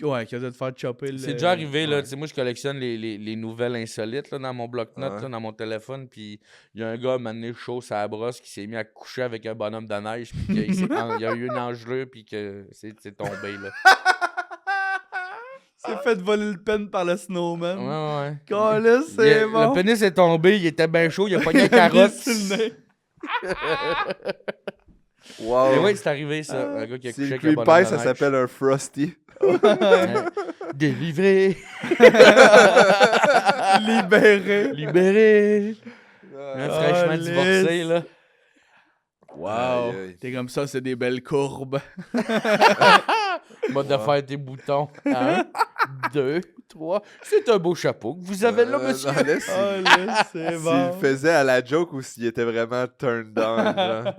Ouais, qu'il a dû te faire chopper le... C'est déjà arrivé, là. Ouais. Tu sais, moi, je collectionne les nouvelles insolites là, dans mon bloc-notes, Ouais. là, dans mon téléphone. Puis il y a un gars, mané chaud à la brosse, qui s'est mis à coucher avec un bonhomme de neige. Puis il y a eu une engelure, puis que c'est tombé, là. Il s'est fait voler le pen par le snowman. Ouais, ouais. Calais, c'est bon. Le pénis est tombé, il était bien chaud, il a pogné une carotte. Sur le nez. Wow. Mais oui, c'est arrivé, ça. Un gars qui a Si couché le avec un cream bonhomme pie, de ça neige. s'appelle un frosty. Délivré, Libéré. libéré. Un fraîchement lisse. divorcé, là. Wow. Aïe, aïe. T'es comme ça, c'est des belles courbes. Mode de faire tes boutons. 1, 2, 3. C'est un beau chapeau que vous avez là, monsieur. Non, là, C'est s'il bon. le faisait à la joke ou s'il était vraiment turned on, genre.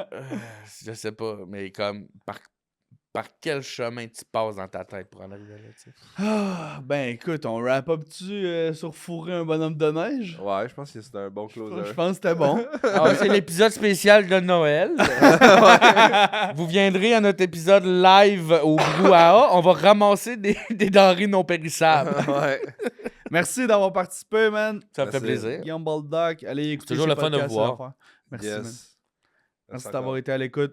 Je sais pas, mais comme, par quel chemin tu passes dans ta tête pour en arriver là, tu sais? Ah, ben écoute, on wrap up-tu sur fourrer un bonhomme de neige? Ouais, je pense que c'était un bon Je closer. pense que c'était bon. Ah, c'est l'épisode spécial de Noël. Vous viendrez à notre épisode live au Brouhaha. On va ramasser des denrées non périssables. Ouais. Merci d'avoir participé, man. Ça me fait Merci. plaisir. Guillaume Baldock, allez écouter toujours ses le fun de podcasts, vous voir. c'est l'affaire. Merci, man. Yes. Merci d'avoir été à l'écoute.